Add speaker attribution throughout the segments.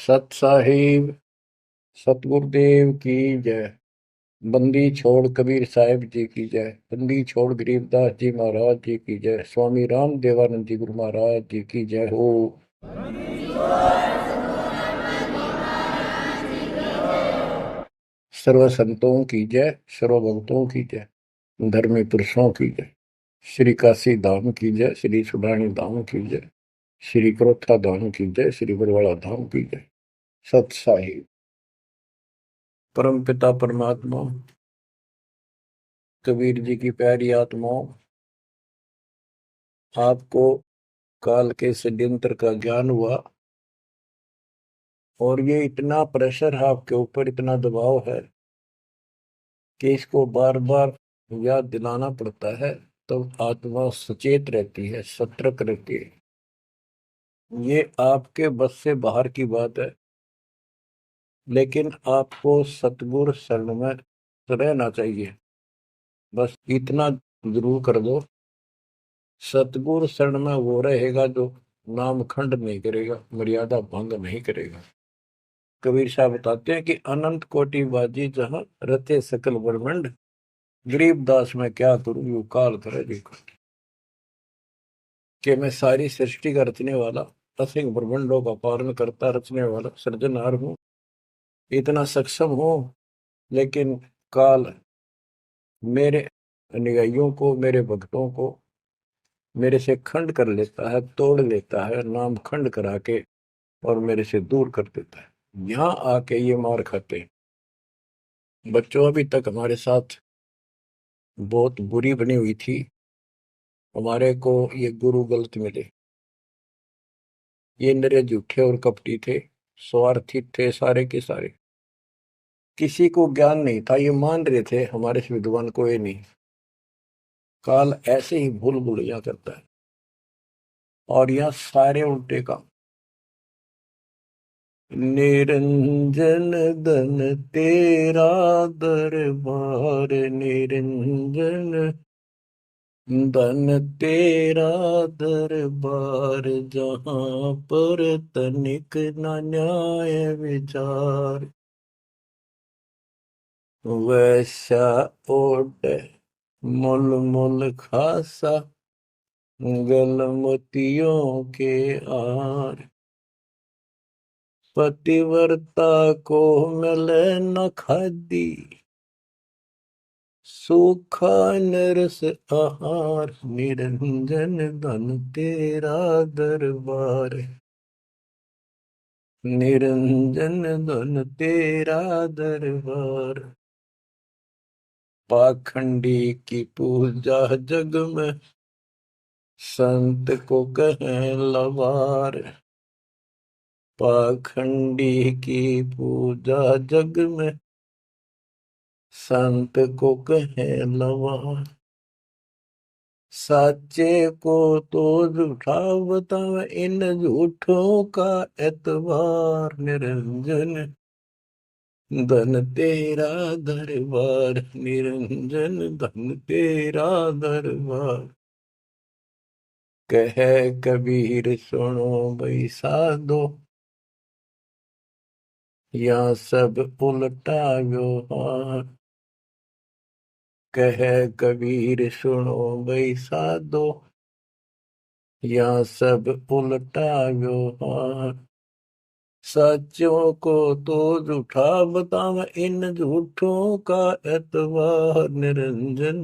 Speaker 1: सत साहिब सतगुरुदेव की जय। बंदी छोड़ कबीर साहिब जी की जय। बंदी छोड़ गरीबदास जी महाराज जी की जय। स्वामी राम देवानंद जी गुरु महाराज जी की जय हो। सर्व संतों की जय, सर्व भक्तों की जय, धर्मी पुरुषों की जय। श्री काशी धाम की जय, श्री सुडानी धाम की जय, श्री क्रोथा धाम की जय, श्री बरवाड़ा धाम की जय। सत साहिब। परम पिता परमात्मा कबीर जी की प्यारी आत्माओं, आपको काल के षड्यंत्र का ज्ञान हुआ और ये इतना प्रेशर है आपके ऊपर, इतना दबाव है कि इसको बार बार याद दिलाना पड़ता है, तो आत्मा सचेत रहती है, सतर्क रहती है। ये आपके बस से बाहर की बात है, लेकिन आपको सतगुरु शरण में रहना चाहिए। बस इतना जरूर कर दो, सतगुरु शरण में वो रहेगा जो नाम खंड नहीं करेगा, मर्यादा भंग नहीं करेगा। कबीर साहब बताते हैं कि अनंत कोटि बाजी जहां रते सकल ब्रह्मंड, गरीबदास में क्या करूं यू काल करे देखो। कि मैं सारी सृष्टि का रचने वाला, असंख्य ब्रह्मंडों का पालन करता रचने वाला सृजनहार हूं, इतना सक्षम हूं, लेकिन काल मेरे अनुयायियों को, मेरे भक्तों को मेरे से खंड कर लेता है, तोड़ लेता है, नाम खंड करा के और मेरे से दूर कर देता है। यहां आके ये मार खाते हैं। बच्चों अभी तक हमारे साथ बहुत बुरी बनी हुई थी, हमारे को ये गुरु गलत मिले। ये निरे झूठे और कपटी थे, स्वार्थी थे सारे के सारे। किसी को ज्ञान नहीं था, ये मान रहे थे हमारे से विद्वान कोई नहीं। काल ऐसे ही भूल भुलैया करता है और यह सारे उल्टे काम। निरंजन धन तेरा दरबार, निरंजन धन तेरा दरबार, जहां पर तनिक न न्याय विचार। वैसा ओट मुल मुल खासा, गलमतियों के आर। पतिव्रता को मिले न खादी, सूखा नरस आहार। निरंजन धन तेरा दरबार, निरंजन धन तेरा दरबार। पाखंडी की पूजा जग में, संत को कहें लवार। पाखंडी की पूजा जग में, संत को कहें लवार। साचे को तो झूठा बतावे, इन झूठों का एतबार। निरंजन धन तेरा दरबार, निरंजन धन तेरा दरबार। कहे कबीर सुनो भाई साधो, या सब उल्टा व्यवहार। कहे कबीर सुनो भाई साधो, या सब उल्टा व्यवहार। सच्चों को तो झूठा बतावे, इन झूठों का एतबार। निरंजन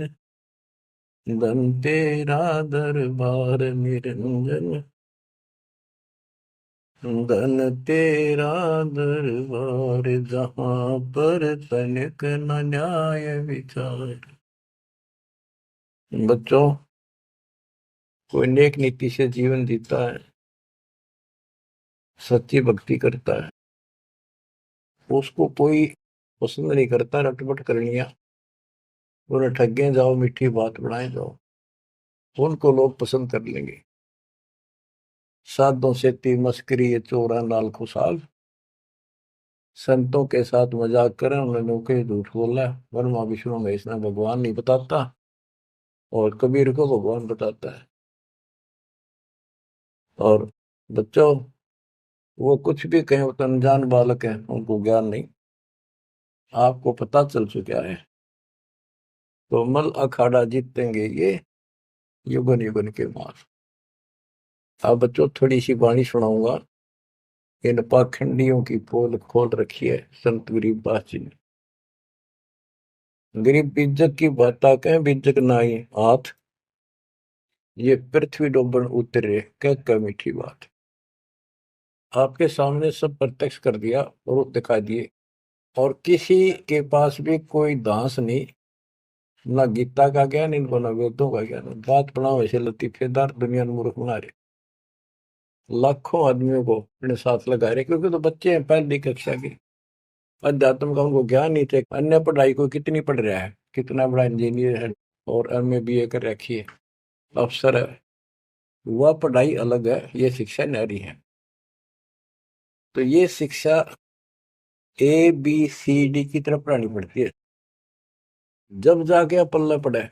Speaker 1: धन तेरा दरबार, निरंजन धन तेरा दरबार, जहां पर तनिक न न्याय विचार। बच्चों, कोई नेक नीति से जीवन जीता है, सच्ची भक्ति करता है, उसको कोई पसंद नहीं करता रटपट करनिया। उन्हें ठगे जाओ, मीठी बात बनाए जाओ, उनको लोग पसंद कर लेंगे। साधों से ती मस्करी ये चोरा नाल खुशाल। संतों के साथ मजाक करें, उन्होंने के झूठ बोला। ब्रह्मा विष्णु महेश ने भगवान नहीं बताता और कबीर को भगवान बताता है। और बच्चों, वो कुछ भी कहें, वो तो अनजान बालक है, उनको ज्ञान नहीं। आपको पता चल चुका है। तो मल अखाड़ा जीतेंगे ये युगन युगन के मार। अब बच्चों थोड़ी सी वाणी सुनाऊंगा। इन पाखंडियों की पोल खोल रखी है संत गरीबदास जी ने। गरीब बीजक की बाता कहें, बीजक नाई हाथ, ये पृथ्वी डोबन उतरे कह मीठी बात। आपके सामने सब प्रत्यक्ष कर दिया और दिखा दिए, और किसी के पास भी कोई दांस नहीं, ना गीता का ज्ञान इनको, ना वेदों का ज्ञान। बात पढ़ाओ ऐसे लतीफेदार, दुनिया में मूर्ख बना रहे। लाखों आदमियों को अपने साथ लगा रहे, क्योंकि तो बच्चे हैं पहली कक्षा के। अध्यात्म का उनको ज्ञान नहीं थे। अन्य पढ़ाई को कितनी पढ़ रहा है, कितना बड़ा इंजीनियर है और एमए बीए कर रखी है, अफसर है। वह पढ़ाई अलग है, ये शिक्षा न्यारी है। तो ये शिक्षा ABCD की तरफ पढ़ानी पड़ती है, जब जाके पल्ले पड़े।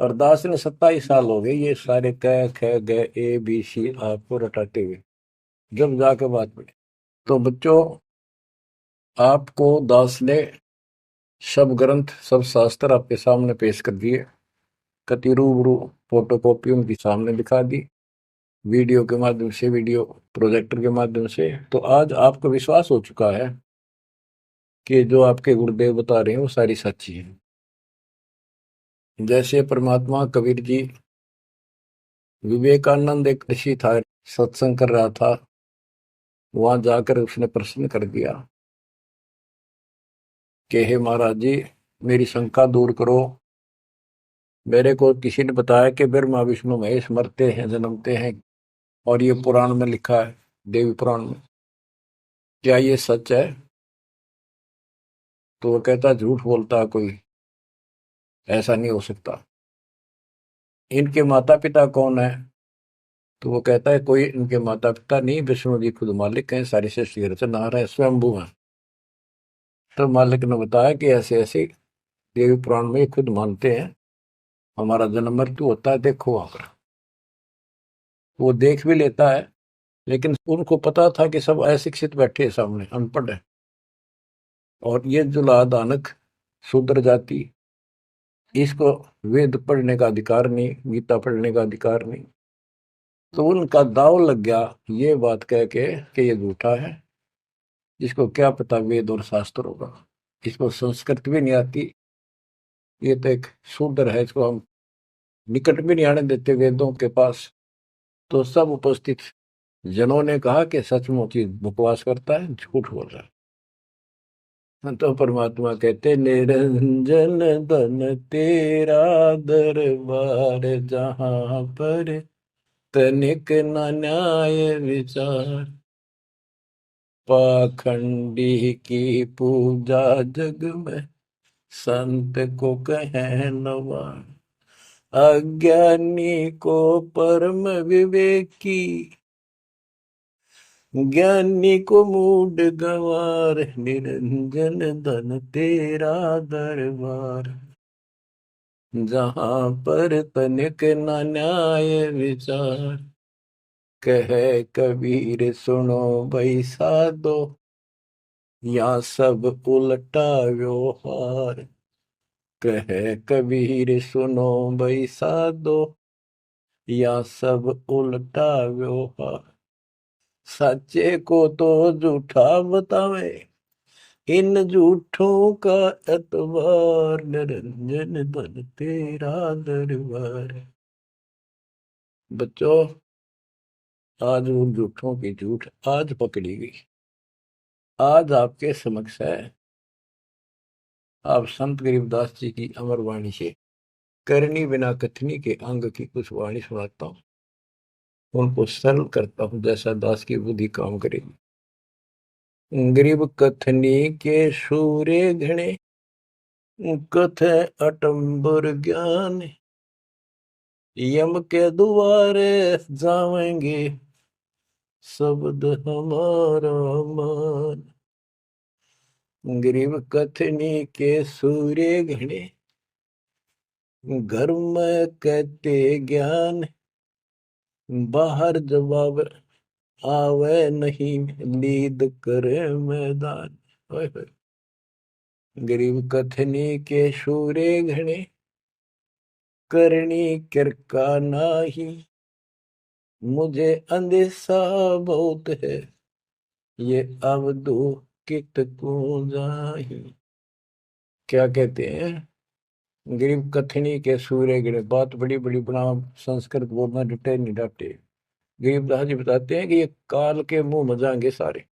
Speaker 1: और दास ने 27 साल हो गए ये सारे क ख ग ABC आपको रटाते हुए, जब जाके बात पड़े। तो बच्चों, आपको दास ने सब ग्रंथ, सब शास्त्र आपके सामने पेश कर दिए। कति रूबरू फोटो कॉपी उनकी सामने दिखा दी, वीडियो के माध्यम से, वीडियो प्रोजेक्टर के माध्यम से। तो आज आपको विश्वास हो चुका है कि जो आपके गुरुदेव बता रहे हैं वो सारी सच्ची है। जैसे परमात्मा कबीर जी, विवेकानंद एक ऋषि था, सत्संग कर रहा था, वहां जाकर उसने प्रश्न कर दिया कि हे महाराज जी, मेरी शंका दूर करो। मेरे को किसी ने बताया कि ब्रह्मा विष्णु महेश मरते हैं, जन्मते हैं, और ये पुराण में लिखा है, देवी पुराण में। क्या ये सच है? तो वो कहता झूठ बोलता है कोई, ऐसा नहीं हो सकता। इनके माता पिता कौन है? तो वो कहता है कोई इनके माता पिता नहीं, विष्णु जी खुद मालिक हैं, सारी सृष्टि की रचनहार है, स्वयंभू है। तो मालिक ने बताया कि ऐसे ऐसे देवी पुराण में खुद मानते हैं हमारा जन्म मृत्यु होता है, देखो वहां पर। वो देख भी लेता है, लेकिन उनको पता था कि सब अशिक्षित बैठे सामने, अनपढ़ है। और ये जो लादानक शूद्र जाति, इसको वेद पढ़ने का अधिकार नहीं, गीता पढ़ने का अधिकार नहीं। तो उनका दाव लग गया ये बात कह के कि ये झूठा है, इसको क्या पता वेद और शास्त्र होगा, इसको संस्कृत भी नहीं आती, ये तो एक शूद्र है, इसको हम निकट भी नहीं आने देते वेदों के पास। तो सब उपस्थित जनों ने कहा कि सचमुच ही बकवास करता है, झूठ बोल रहा है। तो परमात्मा कहते, निरंजन धन तेरा दरबार, जहां पर तनिक न न्याय विचार। पाखंडी की पूजा जग में, संत को कहे नवार। अज्ञानी को परम विवेकी, ज्ञानी को मूड गवार। निरंजन धन तेरा दरबार, जहां पर तनिक न न्याय विचार। कहे कबीर सुनो भाई साधो, या सब उल्टा व्यवहार। कहे कबीर सुनो भाई साधो, या सब उल्टा व्यवहार। सच्चे को तो झूठा बतावे, इन झूठों का एतबार। निरंजन धन तेरा दरबार। बच्चों, आज उन झूठों की झूठ आज पकड़ी गई। आज आपके समक्ष है, आप संत गरीबदास जी की अमर वाणी से करनी बिना कथनी के अंग की कुछ वाणी सुनाता हूँ। उनको सरल करता हूँ जैसा दास की बुद्धि काम करेगी। गरीब कथनी के सूर्य घने, कथ अटम्बर ज्ञान। यम के द्वारे जावेंगे, शब्द हमारा मान। गरीब कथनी के सूर्य घने, घर में कहते ज्ञान। बाहर जवाब आवे नहीं लीद करे मैदान। ओए होए। गरीब कथनी के शूरे घने, करनी किरका नाही। मुझे अंदेशा बहुत है, ये अवधू कित को जाही। क्या कहते हैं? गरीब कथनी के सूर्य गिरे, बात बड़ी बड़ी बना, संस्कृत बोलना डटे नहीं डाटे। गरीबदास जी बताते हैं कि ये काल के मुंह मजाएंगे सारे।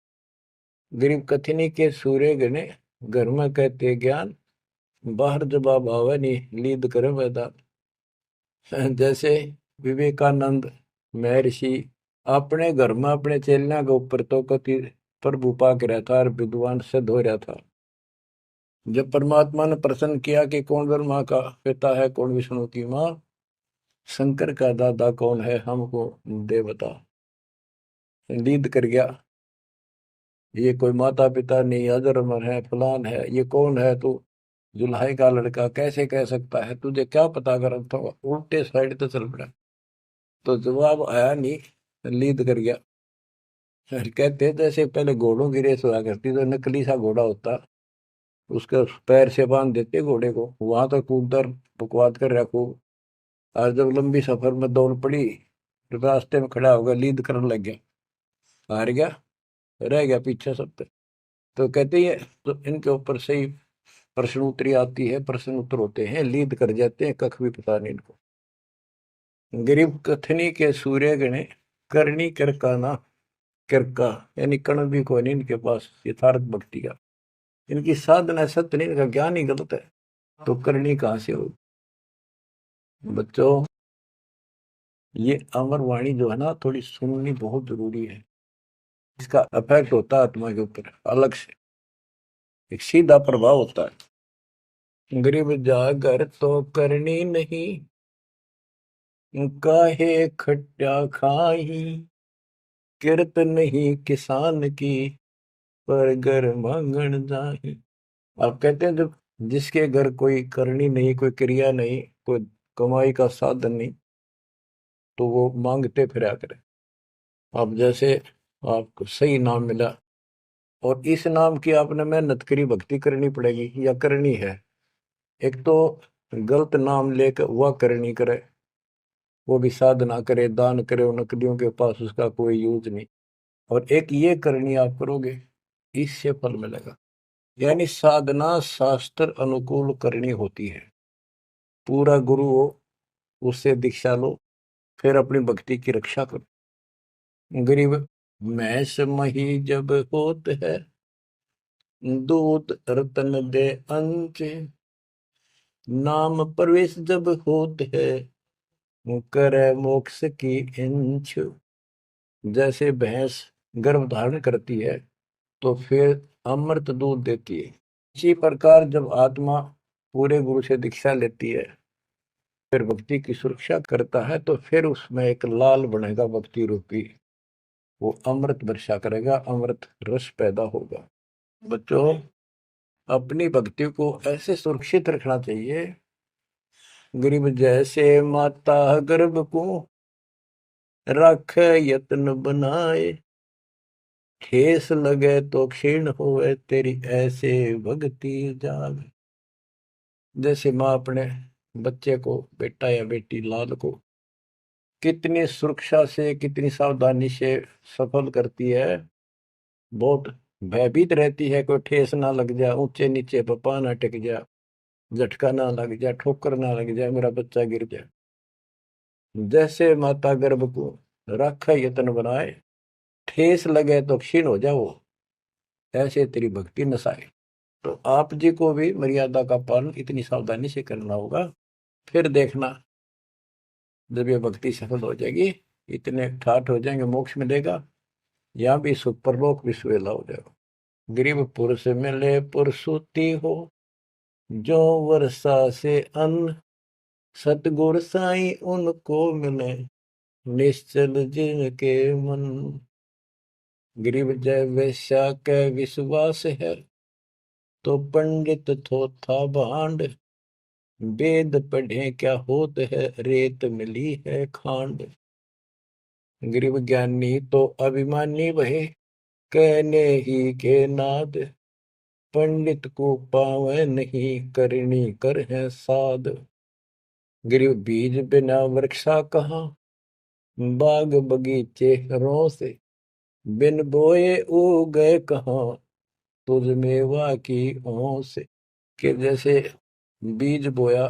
Speaker 1: गरीब कथनी के सूर्य गिने, घर में कहते ज्ञान, बाहर जवाब आवे नहीं लीद करे मैदान। जैसे विवेकानंद महर्षि अपने घर में अपने चेलियां के ऊपर तो कति प्रभु पाक रहा था और विद्वान सिद्ध हो रहा था। जब परमात्मा ने प्रश्न किया कि कौन ब्रह्मा का पिता है, कौन विष्णु की माँ, शंकर का दादा कौन है, हमको दे बता। लीद कर गया, ये कोई माता पिता नहीं, अजरमर है, फलान है, ये कौन है तू, जुल्हाई का लड़का कैसे कह सकता है, तुझे क्या पता कर, तो उल्टे साइड तो चल पड़ा। तो जवाब आया नहीं, लीद कर गया। फिर कहते जैसे पहले घोड़ों की रेस हुआ करती, तो नकली सा घोड़ा होता, उसके पैर से बांध देते घोड़े को, वहां तक कूदकर बकवाद कर रखो। और जब लंबी सफर में दौड़ पड़ी, तो रास्ते में खड़ा होगा, लीद करने लग गया, हार गया, रह गया पीछे सब पे। तो कहते हैं तो इनके ऊपर सही प्रश्न उत्तरी आती है, प्रश्न उत्तर होते हैं, लीद कर जाते हैं, कख भी पता नहीं इनको। गरीब कथनी के सूर्य गणे, करनी किरकाना। किरका यानी कण भी कोई नहीं इनके पास यथार्थ भक्ति का, इनकी साधना सत्य नहीं, इनका ज्ञान ही गलत है, तो करनी कहां से होगी? बच्चों, ये अमर वाणी जो है ना, थोड़ी सुननी बहुत जरूरी है। इसका इफेक्ट होता है आत्मा के ऊपर अलग से, एक सीधा प्रभाव होता है। गरीब जागर तो करनी नहीं, काहे खट्टा खाही। किरत नहीं किसान की, पर घर मांगन जाही। आप कहते हैं जब जिसके घर कोई करनी नहीं, कोई क्रिया नहीं, कोई कमाई का साधन नहीं, तो वो मांगते फिरा करे। अब जैसे आपको सही नाम मिला, और इस नाम की आपने मेहनत करी, भक्ति करनी पड़ेगी या करनी है। एक तो गलत नाम लेकर वह करनी करे, वो भी साधना करे, दान करे, उन नकलियों के पास उसका कोई यूज नहीं। और एक ये करनी आप करोगे, इससे फल मिलेगा। यानी साधना शास्त्र अनुकूल करनी होती है। पूरा गुरु हो, उससे दीक्षा लो, फिर अपनी भक्ति की रक्षा करो। गरीब मैस मही जब होत है, दूध रतन दे अंच। नाम प्रवेश जब होत है, करे मोक्ष की इंच। जैसे भैंस गर्भ धारण करती है, तो फिर अमृत दूध देती है। इसी प्रकार जब आत्मा पूरे गुरु से दीक्षा लेती है, फिर भक्ति की सुरक्षा करता है, तो फिर उसमें एक लाल बनेगा भक्ति रूपी, वो अमृत वर्षा करेगा, अमृत रस पैदा होगा। बच्चों, अपनी भक्ति को ऐसे सुरक्षित रखना चाहिए। गरीब जैसे माता गर्भ को, रख यत्न बनाए। ठेस लगे तो क्षीण होए, तेरी ऐसे भक्ति जाग। जैसे माँ अपने बच्चे को, बेटा या बेटी लाल को कितनी सुरक्षा से, कितनी सावधानी से सफल करती है, बहुत भयभीत रहती है, कोई ठेस ना लग जाए, ऊंचे नीचे पपा ना टिक जाए, झटका ना लग जाए, ठोकर ना लग जाए, मेरा बच्चा गिर जाए। जैसे माता गर्भ को रख यत्न बनाए, ठेस लगे तो क्षीण हो जाओ, ऐसे तेरी भक्ति नसाए। तो आप जी को भी मर्यादा का पालन इतनी सावधानी से करना होगा। फिर देखना, जब ये भक्ति सफल हो जाएगी, इतने ठाठ हो जाएंगे, मोक्ष मिलेगा, यहाँ भी सुख परलोक भी सुहेला हो जाएगा। गरीब पुरुष मिले पुरसुती हो, जो वर्षा से अन्न। सतगुर साई उनको मिले, निश्चल जिनके मन। गरीब जय वैश्या के विश्वास है, तो पंडित थोथा भांड। वेद पढ़े क्या होत है, रेत मिली है खांड। गरीब ज्ञानी तो अभिमानी वहे, कहने ही के नाद, पंडित को पावे नहीं, करनी कर है साध। गरीब बीज बिना वृक्षा कहाँ, बाग बगीचे रो से, बिन बोए उगे कहाँ, तुझ मेवा की ओं से। कि जैसे बीज बोया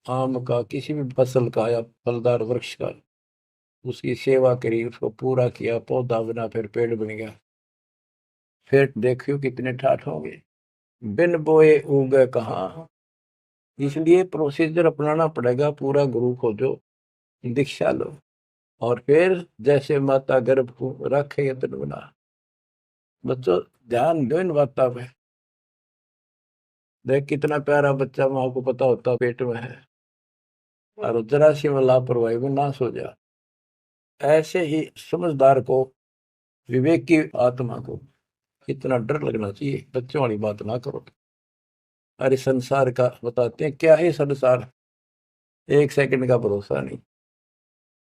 Speaker 1: आम का, किसी भी फसल का या फलदार वृक्ष का, उसकी सेवा करी, उसको पूरा किया, पौधा बना, फिर पेड़ बन गया, फिर देखियो कितने ठाठ होंगे। बिन बोए उगे कहाँ, इसलिए प्रोसीजर अपनाना पड़ेगा पूरा। गुरु खोजो, दीक्षा लो, और फिर जैसे माता गर्भ को रखे यत्न बना। बच्चों ध्यान दो इन बातों पे। देख कितना प्यारा बच्चा, माँ को पता होता पेट में है, और जरा सी में लापरवाही में नाश हो जा। ऐसे ही समझदार को, विवेक की आत्मा को इतना डर लगना चाहिए, बच्चों वाली बात ना करो। अरे संसार का बताते हैं क्या है संसार, एक सेकंड का भरोसा नहीं,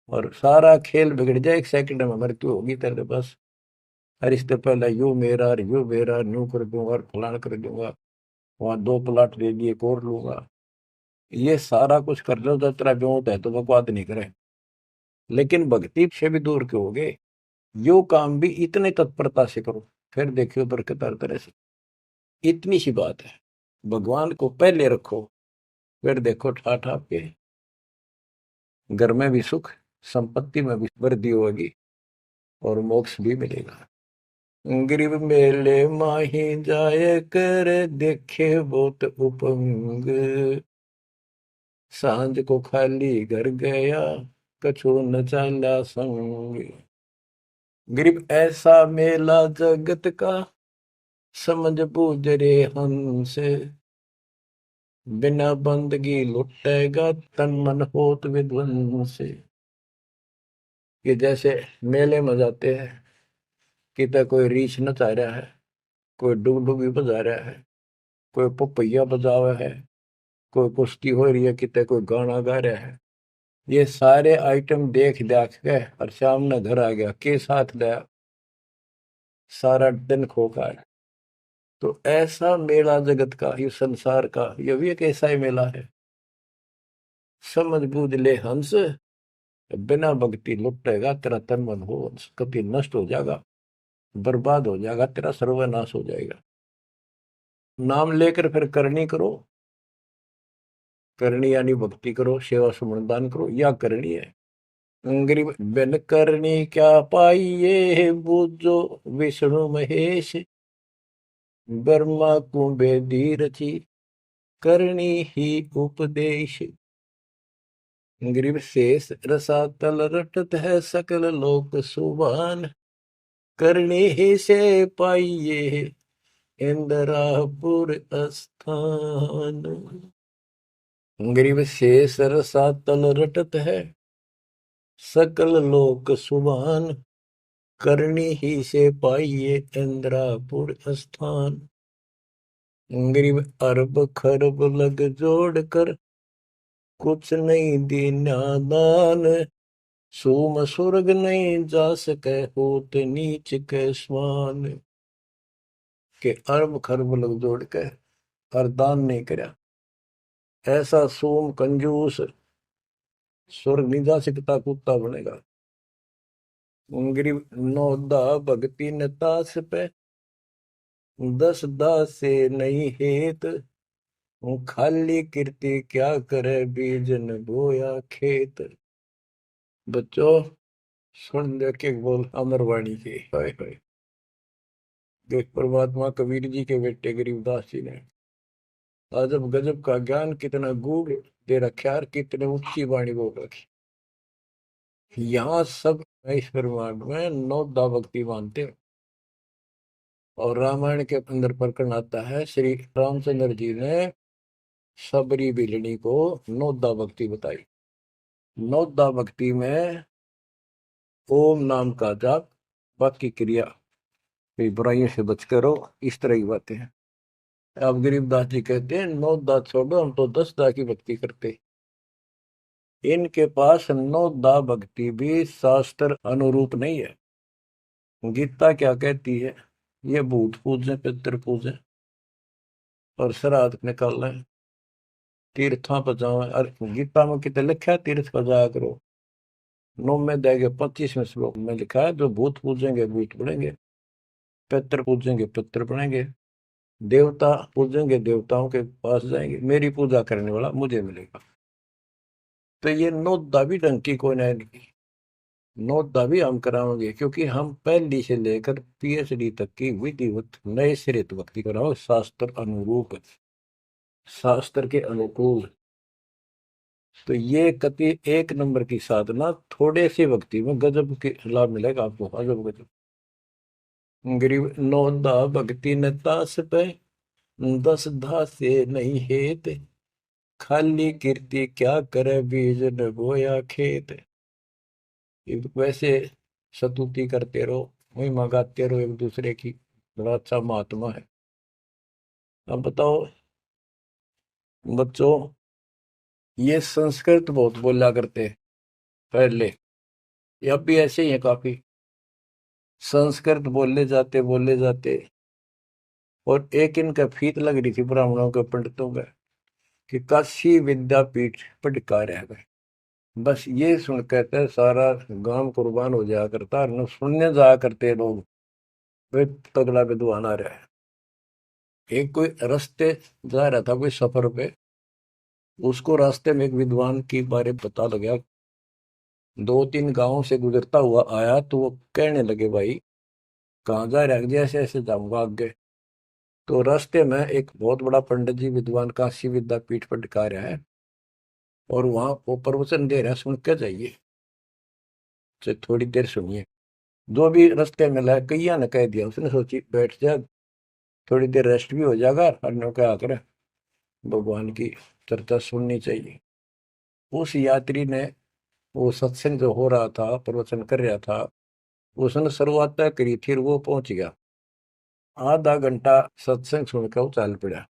Speaker 1: और सारा खेल बिगड़ जाए, एक सेकंड में मृत्यु होगी तेरे पास। अरे इससे पहले यू मेरा, और यू मेरा, न्यू कर दूंगा, और फलान कर दूंगा, वहां 2 प्लाट ले लिए, एक और लूंगा। ये सारा कुछ कर लो तो तेरा ब्योत है तो बकवाद नहीं करे, लेकिन भक्ति से भी दूर क्यों हो गए। यो काम भी इतने तत्परता से करो, फिर देखियो बरकत हर तरह से। इतनी सी बात है, भगवान को पहले रखो, फिर देखो ठाठ आपके घर में भी सुख, संपत्ति में भी वृद्धि होगी, और मोक्ष भी मिलेगा। गरीब मेले माही जाए कर, देखे बहुत उपंग, सांझ को खाली घर गया, कछु न चाला संग। गरीब ऐसा मेला जगत का, समझ बूझ रे हंस, बिना बंदगी लुटेगा, तन मन होत विध्वंस। कि जैसे मेले में जाते हैं, कितना कोई रीछ नचा रहा है, कोई डुगडुगी बजा रहा है, कोई पपैया बजा हुआ है, कोई कुश्ती हो रही है, कितने कोई गाना गा रहा है। ये सारे आइटम देख देख के और शाम ने घर आ गया, के साथ लाया, सारा दिन खोखा है। तो ऐसा मेला जगत का, ये संसार का, ये भी एक ऐसा ही मेला है। समझ बूझ ले हंस, बिना भक्ति लुटेगा, तेरा तन मन हो कभी नष्ट हो जाएगा, बर्बाद हो जाएगा, तेरा सर्वनाश हो जाएगा। नाम लेकर फिर करनी करो, करनी यानी भक्ति करो, सेवा सुमन दान करो, या करनी है। गरीब बिन करनी क्या पाइये, बूझो विष्णु महेश, ब्रह्मा कुंबे रची, करनी ही उपदेश। गरीब शेष रसातल रटत है, सकल लोक सुभान, करनी ही से पाइये, इंद्रापुर स्थान। गरीब शेष रसातल रटत है, सकल लोक सुभान, करनी ही से पाइये, इंद्रापुर स्थान। गरीब अरब खरब लग जोड़ कर, कुछ नहीं दीना दान, सूम सुर्ग नहीं जा सके, होत नीच के स्वान। के अरब खरब लग जोड़ के और दान नहीं करया, ऐसा सोम कंजूस स्वर्ग नहीं जा सकता, कुत्ता बनेगा। गरीब नौदा भगति नतास पे, 10 दास से नहीं हेत, खाली कीर्ति क्या करे, बीज न बोया खेत। बच्चों सुन दे के बोल अमरवाणी के, हाय हाय। देख परमात्मा कबीर जी के बेटे गरीबदास जी ने अजब गजब का ज्ञान कितना गूढ़ दे रखा है, कितने ऊंची वाणी बोल रखी। यहाँ सब इस ब्रह्मांड में 9 दा भक्ति मानते हैं। और रामायण के अंदर प्रकरण आता है, श्री रामचंद्र जी ने सबरी बिलनी को 9 दा भक्ति बताई। 9 दा भक्ति में ओम नाम का जाप, बाकी क्रिया, बुराइयों से बच करो, इस तरह की बातें हैं। अब गरीबदास जी कहते हैं 9 दा छोड़ो, हम तो 10 दा की भक्ति करते। इनके पास नौदा भक्ति भी शास्त्र अनुरूप नहीं है। गीता क्या कहती है? ये भूत पूजे पितर पूजे और श्राद्ध निकाल रहे, तीर्था पर जाओ। और गीता में कितने लिखा है तीर्थ पर जाया करो? 9 में देंगे 25वें श्लोक में लिखा है जो भूत पूजेंगे भूत बनेंगे, पितर पूजेंगे पितर बनेंगे, देवता पूजेंगे देवताओं के पास जाएंगे, मेरी पूजा करने वाला मुझे मिलेगा। तो ये नौदा भी ढंग की कोई नहीं, नौदा भी हम कराओगे क्योंकि हम पहली से लेकर पीएचडी तक की विधिवत नए सिरे भक्ति कराओ, शास्त्र अनुरूप, शास्त्र के अनुकूल। तो ये कति एक नंबर की साधना, थोड़े सी भक्ति में गजब के लाभ मिलेगा आपको, अजब गजब। गरीब नौदा भक्ति न तास पे, 10 धासे नहीं हेत, खाली कीर्ति क्या करे बीज न बोया खेत। वैसे स्तुति करते रहो, वही मंगाते रहो एक दूसरे की, बड़ा अच्छा महात्मा है। अब बताओ बच्चों, ये संस्कृत बहुत बोला करते पहले, ये अब भी ऐसे ही है काफी, संस्कृत बोले जाते। और एक इनका फीत लग रही थी ब्राह्मणों के पंडितों का कि काशी विद्यापीठ पटका रह गए। बस ये सुन कहते सारा गांव कुर्बान हो जाया करता, न सुनने जाया करते लोग, वे तगड़ा विद्वान आ रहा है। एक कोई रास्ते जा रहा था कोई सफर पे, उसको रास्ते में एक विद्वान की बारे पता लगा, 2-3 गांवों से गुजरता हुआ आया, तो वो कहने लगे भाई कहाँ जा रहे? जैसे ऐसे जाऊंगा आगे। तो रास्ते में एक बहुत बड़ा पंडित जी विद्वान काशी विद्यापीठ पर टिका रहा है, और वहां वो प्रवचन दे रहा है, सुन के जाइए, तो थोड़ी देर सुनिए। जो भी रास्ते में लाया कैया ने कह दिया, उसने सोची बैठ जा, थोड़ी देर रेस्ट भी हो जाएगा, और क्या करे भगवान की चर्चा सुननी चाहिए। उस यात्री ने, वो सत्संग जो हो रहा था प्रवचन कर रहा था, उसने शुरुआत तय करी थी, वो पहुंच गया। आधा घंटा सत्संग सुनकर वो चल पड़ा।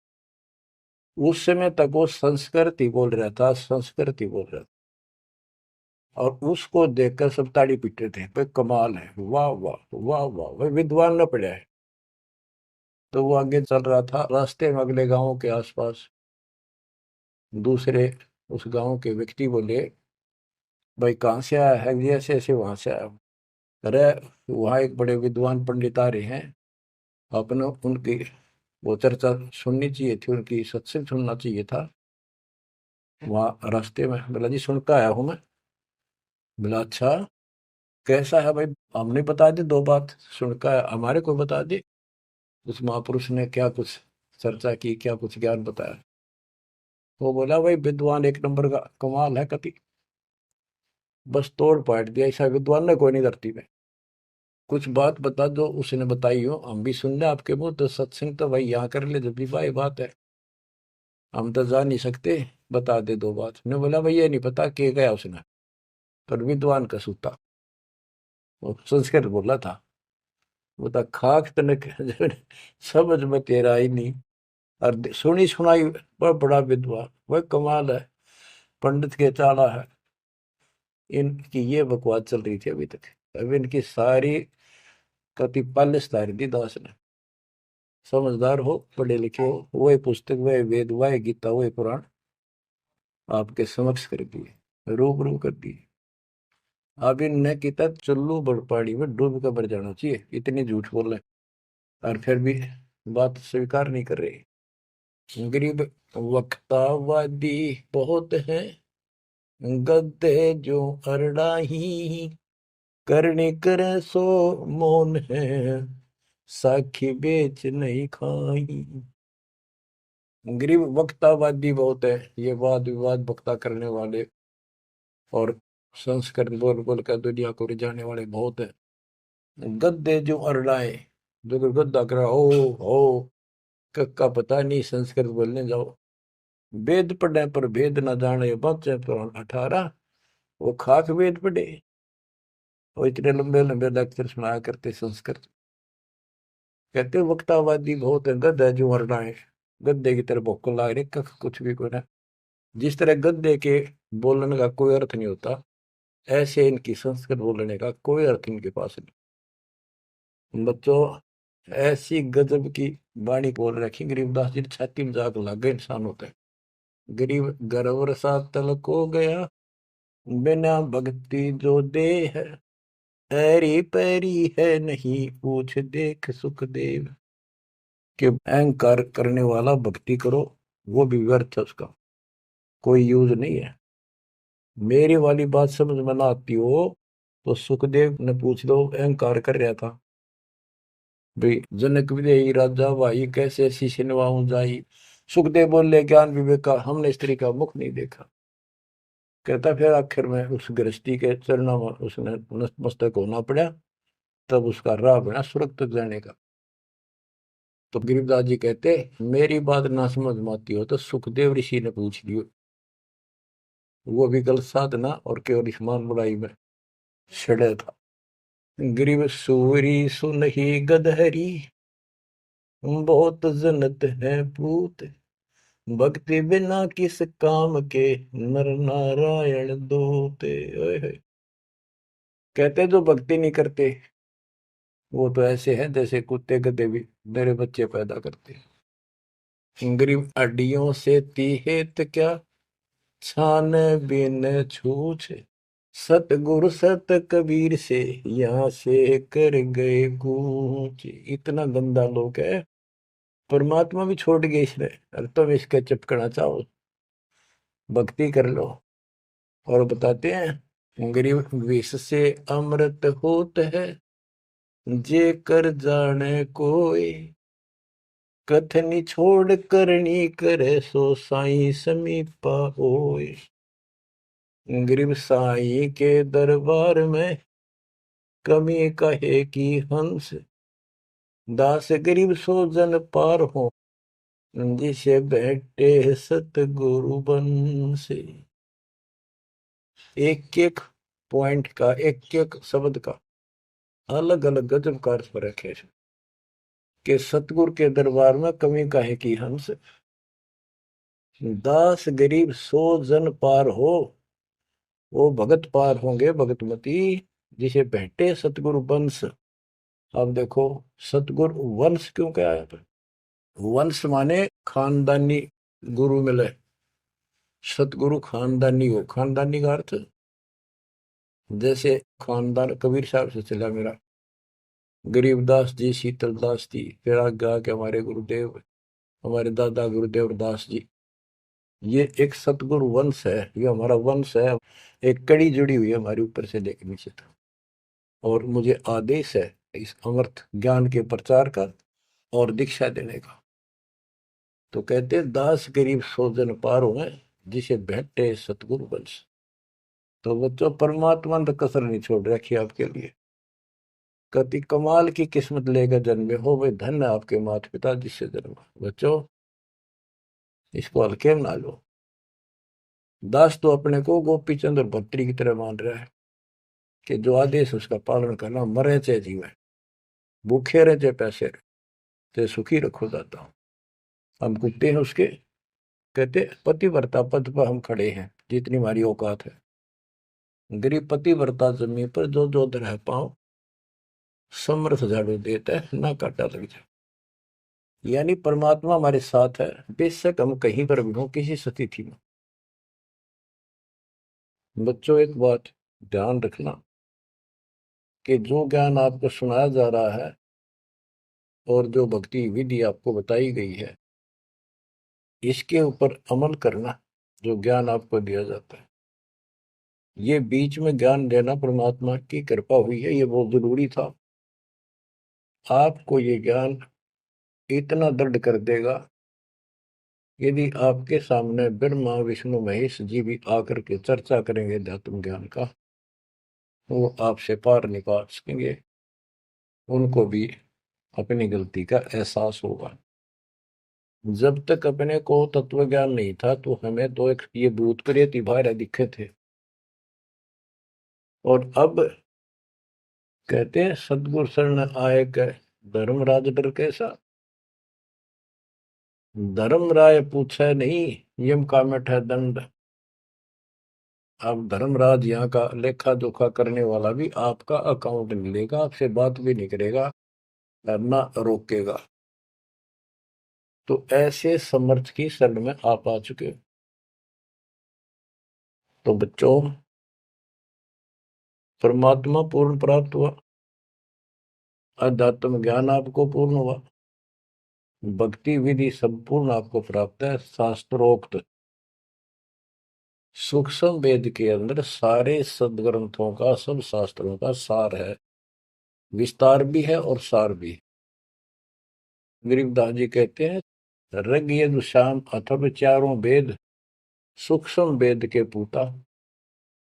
Speaker 1: उस समय तक वो संस्कृत ही बोल रहा था, संस्कृत ही बोल रहा था। और उसको देखकर सब ताड़ी पीटते थे, भाई कमाल है, वाह वाह वाह वाह, भाई विद्वान न पड़ा है। तो वो आगे चल रहा था, रास्ते में अगले गांव के आसपास दूसरे उस गांव के व्यक्ति बोले भाई कहाँ से आया है? जी ऐसे ऐसे वहां से आया। अरे वहाँ एक बड़े विद्वान पंडित आ रहे हैं, आपने उनकी वो चर्चा सुननी चाहिए थी, उनकी सत्संग सुनना चाहिए था। वहाँ रास्ते में बोला जी सुन के आया हूँ मैं। बोला अच्छा कैसा है भाई? हमने बता दी 2 बात, सुन के आया, हमारे को बता दी। उस महापुरुष ने क्या कुछ चर्चा की, क्या कुछ ज्ञान बताया। वो बोला भाई विद्वान एक नंबर का, कमाल है कति, बस तोड़ पाट दिया, ऐसा विद्वान ने कोई नहीं धरती में। कुछ बात बता दो, उसने बताई हो, हम भी सुन ले आपके मुंह, तो सत्संग तो भाई यहाँ कर ले जब भी भाई बात है, हम तो जा नहीं सकते, बता दे 2 बात। ने बोला भाई ये नहीं पता के गया उसने, पर विद्वान का सूता, वो संस्कृत बोला था। वो था खाक तनक समझ में तेरा ही नहीं, और सुनी सुनाई बड़ा बड़ा विद्वान, वह कमाल है, पंडित के चाला है। इनकी ये बकवास चल रही थी अभी तक। अब इनकी सारी कति पालिश तारी दी दास ने। समझदार हो, पढ़े लिखे हो, वही पुस्तक, वही वेद, वही गीता, वही पुराण आपके समक्ष कर दिए, रूबरू कर दिए। अब इनने किता चुल्लू बड़पाड़ी में डूब कर मर जाना चाहिए, इतनी झूठ बोल रहे, और फिर भी बात स्वीकार नहीं कर रहे। गरीब वक्तावादी बहुत है, गद्दे जो अरड़ाही, करनी करे सो मौन है, साखी बेच नहीं खाई। गरीब वक्तावादी बहुत है, ये वाद विवाद वक्ता करने वाले और संस्कृत बोल बोल कर दुनिया को रिझाने वाले बहुत है। गद्दे जो अरड़ाए, जो कोई गद्दा करा हो कक्का पता नहीं, संस्कृत बोलने जाओ। वेद पढ़े पर भेद न जाने, बच्चे तो 18, वो खाक वेद पढ़े, वो इतने लंबे लंबे लेक्चर सुनाया करते संस्कृत। कहते वक्तावादी बहुत है, गद्दा जो अरड़ाए, गद्दे की तरह भोक ला रहे, कख कुछ भी को ना। जिस तरह गद्दे के बोलने का कोई अर्थ नहीं होता, ऐसे इनकी संस्कृत बोलने का कोई अर्थ इनके पास नहीं। बच्चों, ऐसी गजब की वाणी बोल रखी गरीबदास जी, छाती में जाग लग गए इंसान होते हैं। गरीब गर्वर सा तलक हो गया, बिना भक्ति जो दे है, ऐरी पैरी है नहीं पूछ देख सुखदेव। कि अहंकार करने वाला भक्ति करो, वो भी व्यर्थ है, उसका कोई यूज नहीं है। मेरी वाली बात समझ में ना आती हो तो सुखदेव ने पूछ लो, अहंकार कर रहा था भाई, जनक विदेही राजा भाई कैसे शीश नवाऊं जाई। सुखदेव बोले, ज्ञान विवेक का हमने स्त्री का मुख नहीं देखा। कहता फिर आखिर में उस गृहस्थी के चरणों में उसने नतमस्तक होना पड़ा, तब उसका राह बना स्वर्ग तक जाने का। तो गिरिदास जी कहते, मेरी बात ना समझ में आती हो तो सुखदेव ऋषि ने पूछ लियो, वो भी गलत साधना और केवल ईमान बुराई में छड़े था। ग्रीव सूरी सुनही गदहरी, बहुत जनत है पूत, भक्ति बिना किस काम के, नर नारायण दूते। ओए होए। कहते जो भक्ति नहीं करते वो तो ऐसे हैं जैसे कुत्ते गधे भी मेरे बच्चे पैदा करते हैं। गरीब अड्डियों से तीहेत क्या, छान बिन छूछे, सतगुरु सत कबीर से यहाँ से कर गए कूच। इतना गंदा लोग है, परमात्मा भी छोड़ गए इसने। अरे तुम इसके चिपकना चाहो, भक्ति कर लो। और बताते हैं, गरीब विष से अमृत होत है, जे कर जाने कोई, कथनी छोड़ करनी करे, सो साई समीपा होए। गरीब साई के दरबार में, कमी कहे की हंस, दास गरीब सो जन पार हो, जिसे बैठे सतगुरु बन से। एक एक पॉइंट का, एक एक शब्द का अलग अलग गजब का अर्थ रखे कि सतगुरु के दरबार में कमी काहे की हंस, दास गरीब सो जन पार हो, वो भगत पार होंगे भगतमती, जिसे भेंटे सतगुरु वंश। अब देखो, सतगुरु वंश क्यों क्या है? वंश माने खानदानी गुरु मिले, सतगुरु खानदानी हो। खानदानी का अर्थ जैसे खानदान कबीर साहब से चला मेरा, गरीबदास जी, शीतलदास जी, फिर आगे आके हमारे गुरुदेव, हमारे दादा गुरुदेव दास जी। ये एक सतगुरु वंश है, ये हमारा वंश है। एक कड़ी जुड़ी हुई है हमारे ऊपर से लेकर नीचे तक। और मुझे आदेश है इस अमृत ज्ञान के प्रचार का और दीक्षा देने का। तो कहते दास गरीब सो जन पार हुए, जिसे भेंटे सतगुरु वंश। तो बच्चों, परमात्मा ने तो कसर नहीं छोड़ रखी आपके लिए। कति कमाल की किस्मत लेकर जन्मे हो, वे धन्य आपके माता पिता जिससे जन्म। बच्चों, इसको हल्के में ना लो। दास तो अपने को गोपी चंद्र भट्टी की तरह मान रहा है कि जो आदेश उसका पालन करना, मरे चाहे जीवे, भूखे रहे चाहे पैसे रहे, चाहे सुखी रखो दाता। हम कुत्ते हैं उसके। कहते पतिव्रता पद पर हम खड़े हैं जितनी हमारी औकात है। गरीब पतिव्रता जमीन पर जो जो रह पाओ, समर्थ झाड़ू देता है, ना काटा लग जाए। यानी परमात्मा हमारे साथ है, बेशक हम कहीं पर भी हो, किसी स्थिति में। बच्चों, एक बात ध्यान रखना कि जो ज्ञान आपको सुनाया जा रहा है और जो भक्ति विधि आपको बताई गई है, इसके ऊपर अमल करना। जो ज्ञान आपको दिया जाता है, ये बीच में ज्ञान देना परमात्मा की कृपा हुई है, ये बहुत जरूरी था। आपको ये ज्ञान इतना दृढ़ कर देगा, यदि आपके सामने ब्रह्मा विष्णु महेश जी भी आकर के चर्चा करेंगे अध्यात्म ज्ञान का, वो आपसे पार नहीं पा सकेंगे। उनको भी अपनी गलती का एहसास होगा। जब तक अपने को तत्व ज्ञान नहीं था तो हमें तो एक ये भूत प्रेत ही बाहर दिखे थे। और अब कहते हैं सतगुरु शरण आए गए, धर्मराज डर कैसा। धर्म राय पूछे नहीं, यम का मिठा दंड। अब धर्मराज यहाँ का लेखा जोखा करने वाला भी आपका अकाउंट नहीं लेगा, आपसे बात भी नहीं करेगा और ना रोकेगा। तो ऐसे समर्थ की शरण में आप आ चुके हो। तो बच्चों, परमात्मा पूर्ण प्राप्त हुआ, अध्यात्म ज्ञान आपको पूर्ण हुआ, भक्ति विधि संपूर्ण आपको प्राप्त है। शास्त्रोक्त सूक्ष्म वेद के अंदर सारे सदग्रंथों का, सब शास्त्रों का सार है, विस्तार भी है और सार भी है। गरीबदास जी कहते हैं, ऋग यजुः साम अथर्व चारों वेद सूक्ष्म वेद के पूता।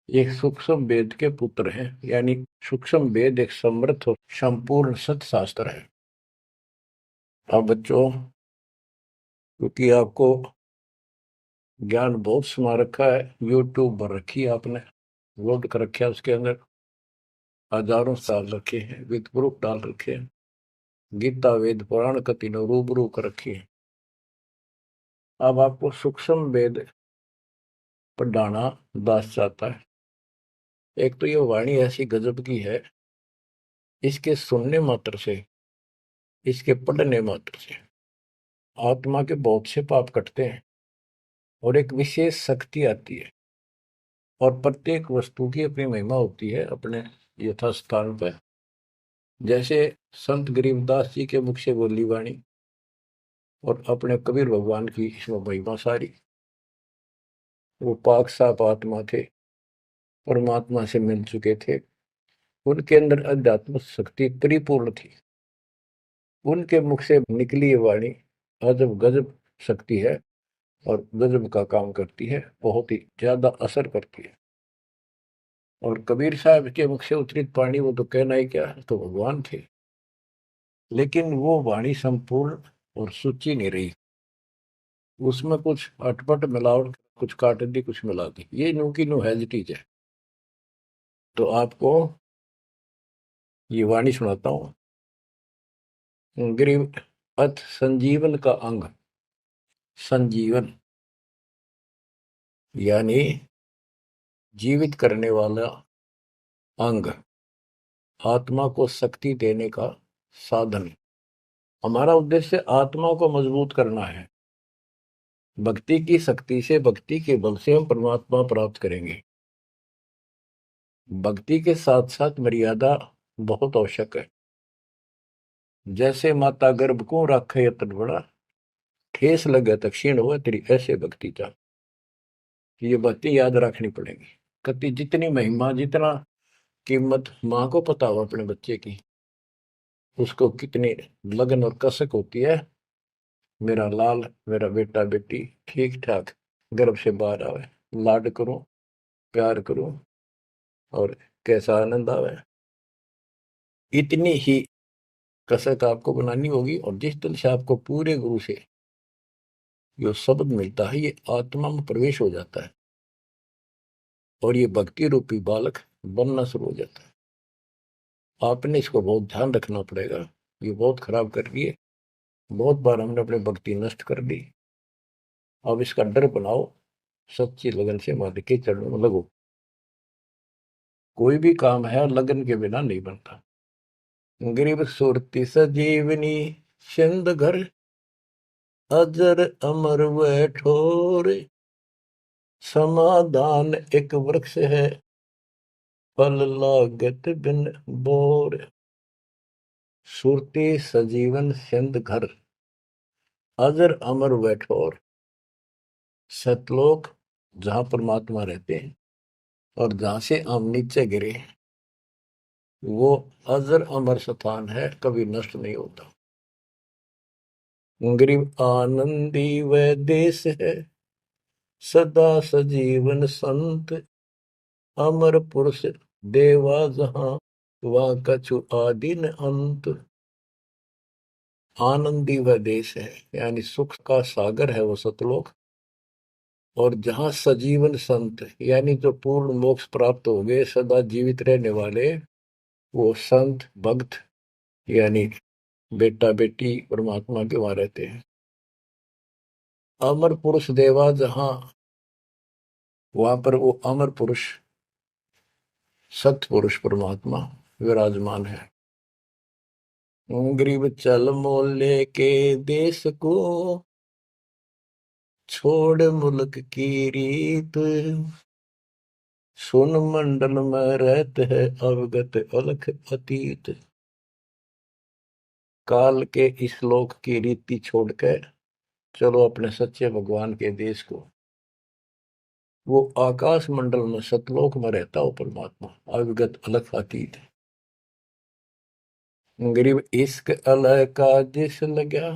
Speaker 1: ये सूक्ष्म वेद के पुत्र हैं, यानी सूक्ष्म वेद एक समृद्ध और संपूर्ण सत्शास्त्र है। अब बच्चों, क्योंकि आपको ज्ञान बहुत समा रखा है, यूट्यूब पर रखी है आपने, लोड कर रखा है, उसके अंदर हजारों साल रखे हैं, विद प्रूफ डाल रखे हैं, गीता वेद पुराण का तीनों रूबरू कर रखी है। अब आपको सूक्ष्म वेद पढ़ाना दास चाहता है। एक तो ये वाणी ऐसी गजब की है, इसके सुनने मात्र से, इसके पढ़ने मात्र से आत्मा के बहुत से पाप कटते हैं और एक विशेष शक्ति आती है। और प्रत्येक वस्तु की अपनी महिमा होती है अपने यथास्थान पर। जैसे संत गरीबदास जी के मुख से बोली वाणी और अपने कबीर भगवान की इसमें महिमा सारी। वो पाक साफ आत्मा थे, परमात्मा से मिल चुके थे, उनके अंदर अध्यात्म शक्ति परिपूर्ण थी। उनके मुख से निकली ये वाणी अजब गजब शक्ति है और गजब का काम करती है, बहुत ही ज्यादा असर करती है। और कबीर साहब के मुख से उतरित वाणी, वो तो कहना ही क्या, तो भगवान थे। लेकिन वो वाणी संपूर्ण और सुची नहीं रही, उसमें कुछ अटपट मिलावट, कुछ काट दी, कुछ मिला दी, ये नो की नो हेजिटीज है। तो आपको ये वाणी सुनाता हूँ। गरीब अथ संजीवन का अंग, संजीवन यानी जीवित करने वाला अंग, आत्मा को शक्ति देने का साधन। हमारा उद्देश्य आत्मा को मजबूत करना है। भक्ति की शक्ति से, भक्ति के बल से हम परमात्मा प्राप्त करेंगे। भक्ति के साथ साथ मर्यादा बहुत आवश्यक है। जैसे माता गर्भ को राखे यतन बड़ा, ठेस लगे तो क्षीण हो तेरी, ऐसे भक्ति चाह। ये बातें याद रखनी पड़ेगी। कति जितनी महिमा, जितना कीमत माँ को पता हो अपने बच्चे की, उसको कितनी लगन और कसक होती है, मेरा लाल, मेरा बेटा बेटी ठीक ठाक गर्भ से बाहर आवे, लाड करूं, प्यार करूं और कैसा आनंद आवे। इतनी ही कसक आपको बनानी होगी। और जिस दिन से आपको पूरे गुरु से जो शब्द मिलता है, ये आत्मा में प्रवेश हो जाता है और ये भक्ति रूपी बालक बनना शुरू हो जाता है। आपने इसको बहुत ध्यान रखना पड़ेगा। ये बहुत खराब कर रही है, बहुत बार हमने अपनी भक्ति नष्ट कर दी। अब इसका डर बनाओ, सच्ची लगन से मालिक के चरणों में लगो। कोई भी काम है लगन के बिना नहीं बनता। गरीब सुरती सजीवनी सिंध घर, अजर अमर व ठोर, समाधान एक वृक्ष है, फल लागत बिन बोर। सुरती सजीवन सिंध घर, अजर अमर व ठोर। सतलोक जहां परमात्मा रहते हैं और जहां से हम नीचे गिरे, वो अजर अमर स्थान है, कभी नष्ट नहीं होता। गरीब आनंदी वह देश है, सदा सजीवन संत, अमर पुरुष देवा जहां, वह कछु आदि न अंत। आनंदी वह देश है, यानी सुख का सागर है वो सतलोक। और जहां सजीवन संत, यानी जो पूर्ण मोक्ष प्राप्त हो गए, सदा जीवित रहने वाले वो संत भक्त, यानी बेटा बेटी परमात्मा के वहां रहते हैं। अमर पुरुष देवा जहां, वहां पर वो अमर पुरुष सत्पुरुष परमात्मा विराजमान है। गरीब चल मोले के देश को, छोड़ मुल्क की रीत, सुन मंडल में रहते है अवगत अलख अतीत। काल के इस लोक की रीति छोड़कर चलो अपने सच्चे भगवान के देश को। वो आकाश मंडल में सतलोक में रहता हो परमात्मा, अविगत अलख अतीत। गरीब इश्क अलह का जिस लगा,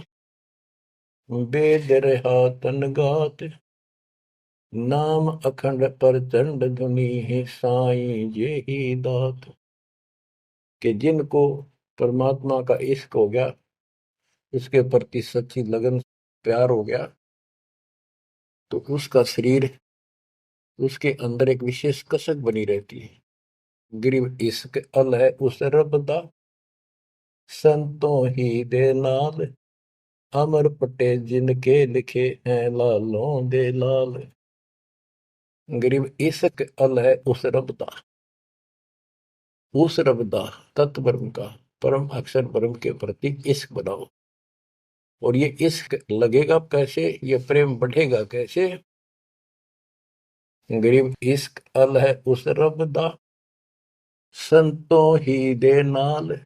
Speaker 1: वेद रहा तन गात, नाम अखंड प्रचंड धुनि है साईं ये ही दात। कि जिनको परमात्मा का इश्क हो गया, उसके प्रति सच्ची लगन प्यार हो गया, तो उसका शरीर, उसके अंदर एक विशेष कसक बनी रहती है। गरीब इश्क अल है उस रब दा, संतों ही दे नाल, अमर पटे जिनके लिखे हैं लालों दे लाल। गरीब इश्क अल है उस रब दा, उस रब दा तत्व ब्रह्म का, परम अक्षर ब्रह्म के प्रति इश्क बनाओ। और ये इश्क लगेगा कैसे, ये प्रेम बढ़ेगा कैसे। गरीब इश्क अल है उस रब दा, संतों ही दे नाल,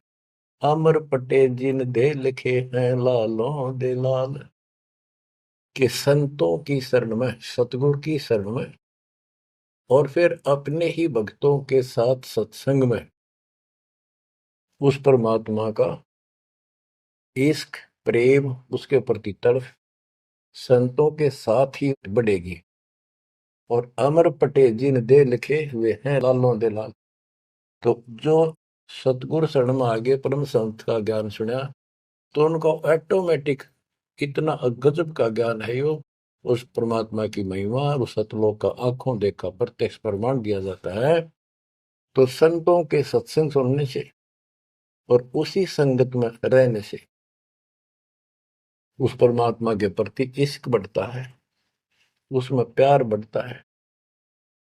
Speaker 1: अमर पटे जिन दे लिखे हैं लालों दे लाल। कि संतों की शरण में, सतगुरु की शरण में, और फिर अपने ही भक्तों के साथ सत्संग में उस परमात्मा का इश्क प्रेम, उसके प्रति तड़फ संतों के साथ ही बढ़ेगी। और अमर पटे जिन दे लिखे हुए हैं लालों दे लाल। तो जो सतगुरु शरण में आगे परम संत का ज्ञान सुना, तो उनको ऑटोमेटिक इतना गजब का ज्ञान है, यो उस परमात्मा की महिमा, उस सतलोक का आंखों देखा प्रत्यक्ष प्रमाण दिया जाता है। तो संतों के सत्संग सुनने से और उसी संगत में रहने से उस परमात्मा के प्रति इश्क बढ़ता है, उसमें प्यार बढ़ता है।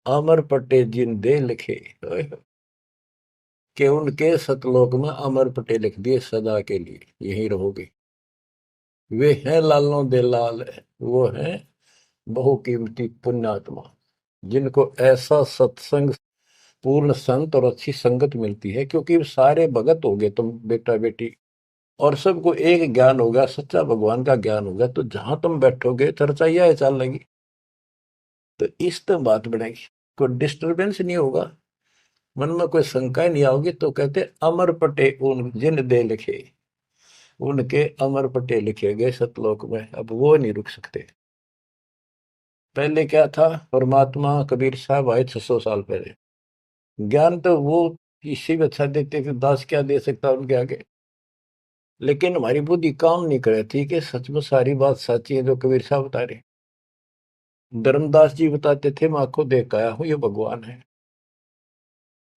Speaker 1: अमर पटे जिन दे लिखे, कि उनके सतलोक में अमर पटे लिख दिए सदा के लिए यही रहोगे। वे हैं लालों दे लाल, वो हैं बहुकीमती पुण्यात्मा, जिनको ऐसा सत्संग, पूर्ण संत और अच्छी संगत मिलती है। क्योंकि सारे भगत हो गए तुम बेटा बेटी, और सबको एक ज्ञान होगा, सच्चा भगवान का ज्ञान होगा, तो जहां तुम बैठोगे चर्चा यह चल लगी, तो इस तो बात बढ़ेगी, कोई डिस्टरबेंस नहीं होगा, मन में कोई शंका नहीं आओगी। तो कहते अमर पटे उन जिन दे लिखे, उनके अमर पटे लिखे गए सतलोक में, अब वो नहीं रुक सकते। पहले क्या था, परमात्मा कबीर साहब आए 600 साल पहले, ज्ञान तो वो इससे भी अच्छा देते थे, दास क्या दे सकता उनके आगे। लेकिन हमारी बुद्धि काम नहीं करे थी कि सच में सारी बात सच्ची है जो कबीर साहब बता रहे। धर्मदास जी बताते थे मैं आंखों देख आया हूं ये भगवान है,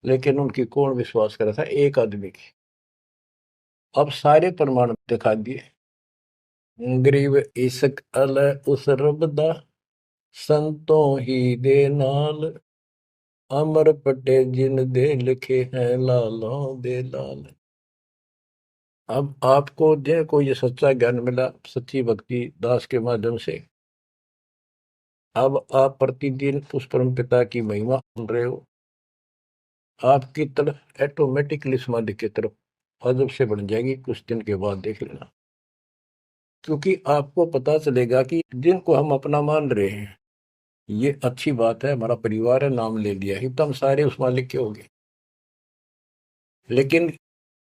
Speaker 1: लेकिन उनकी कौन विश्वास करा था, एक आदमी की। अब सारे प्रमाण दिखा दिए। गरीब इश्क अल उस रब दा, संतों ही दे नाल, अमर पटे जिन दे लिखे हैं लालों दे लाल। अब आपको जो ये सच्चा ज्ञान मिला सच्ची भक्ति दास के माध्यम से, अब आप प्रतिदिन उस परम पिता की महिमा सुन रहे हो, आपकी तरफ ऑटोमेटिकली समाधि की तरफ अजब से बन जाएगी, कुछ दिन के बाद देख लेना। क्योंकि आपको पता चलेगा कि जिनको हम अपना मान रहे हैं, ये अच्छी बात है, हमारा परिवार है, नाम ले लिया ही तो हम सारे उस मालिक के हो गए। लेकिन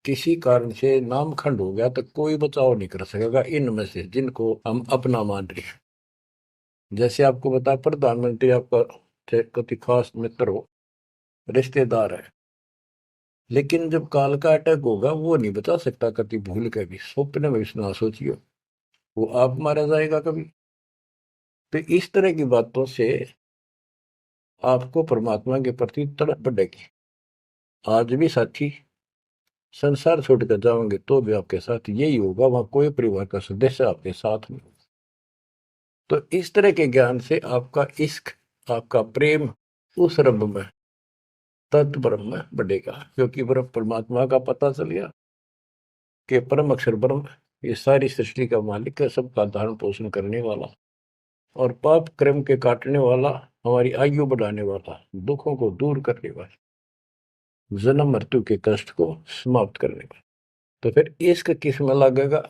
Speaker 1: किसी कारण से नाम खंड हो गया तो कोई बचाव नहीं कर सकेगा इनमें से जिनको हम अपना मान रहे हैं। जैसे आपको बता, प्रधानमंत्री आपका कति खास मित्र हो, रिश्तेदार है, लेकिन जब काल का अटैक होगा वो नहीं बता सकता कति भूल के भी, स्वप्न में भी ना सोचियो, वो आप मारा जाएगा कभी। तो इस तरह की बातों से आपको परमात्मा के प्रति तड़प बढ़ेगी। आज भी साथी संसार छोड़कर जाओगे तो भी आपके साथ यही होगा, वहां कोई परिवार का सदस्य आपके साथ नहीं होगा। तो इस तरह के ज्ञान से आपका इश्क, आपका प्रेम उस रब में, तत्व ब्रह्म में बढ़ेगा, क्योंकि ब्रह्म परमात्मा का पता चल गया कि परम अक्षर ब्रह्म ये सारी सृष्टि का मालिक है, सबका धारण पोषण करने वाला, और पाप कर्म के काटने वाला, हमारी आयु बढ़ाने वाला, दुखों को दूर करने वाला, जन्म मृत्यु के कष्ट को समाप्त करने वाला। तो फिर इश्क किस में लगेगा,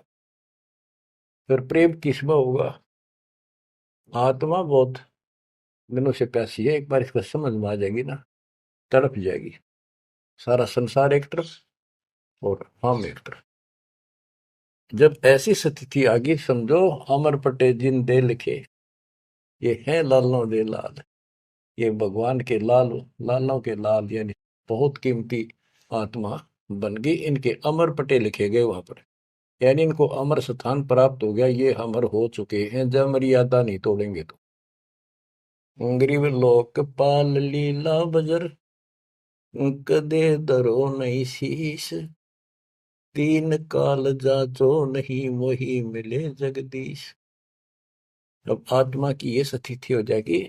Speaker 1: फिर प्रेम किस में होगा। आत्मा बहुत दिनों से प्यासी है, एक बार इसको समझ में आ जाएगी ना, तड़प जाएगी। सारा संसार एक तरफ और हम एक तरफ। जब ऐसी स्थिति आ गई, समझो अमर पटे जिन दे लिखे, ये है लालों दे लाल, ये भगवान के लाल, लालों के लाल, यानी बहुत कीमती आत्मा बन गई, इनके अमर पटे लिखे गए वहां पर, यानी इनको अमर स्थान प्राप्त हो गया, ये अमर हो चुके हैं, जब मर्यादा नहीं तोड़ेंगे तो। गरीब लोकपाल लीला बजर, कदे दरो नहीं शीश, तीन काल जाचो नहीं वही मिले जगदीश। अब आत्मा की ये स्थिति हो जाएगी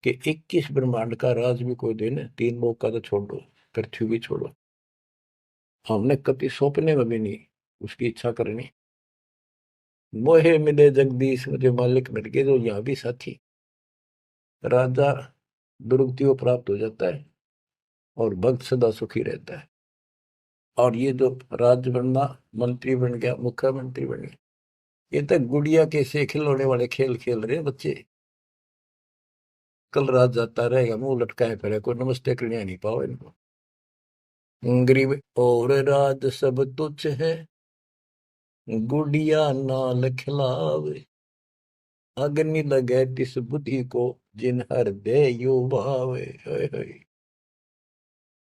Speaker 1: कि 21 ब्रह्मांड का राज भी कोई दिन, तीन लोग का तो छोड़ दो, पृथ्वी भी छोड़ो, हमने कभी सपने में भी नहीं उसकी इच्छा करनी। मोहे मिले जगदीश, मुझे मालिक मिल गए, जो यहाँ भी साथी, राजा दुर्गति को प्राप्त हो जाता है और भक्त सदा सुखी रहता है। और ये जो राज बनना, मंत्री बन गया, मुख्यमंत्री बन गया, ये तक गुड़िया के से खिलौने वाले खेल खेल रहे हैं बच्चे। कल रात जाता रहेगा, मुंह लटकाए फिरे, कोई नमस्ते करने नहीं पाओ इनको। गरीब और राज सब तुच्छ है, गुड़िया नाल खिलावे, अग्नि लगे तिस बुद्धि को, जिन हृदय यू भावे। हाय हाय।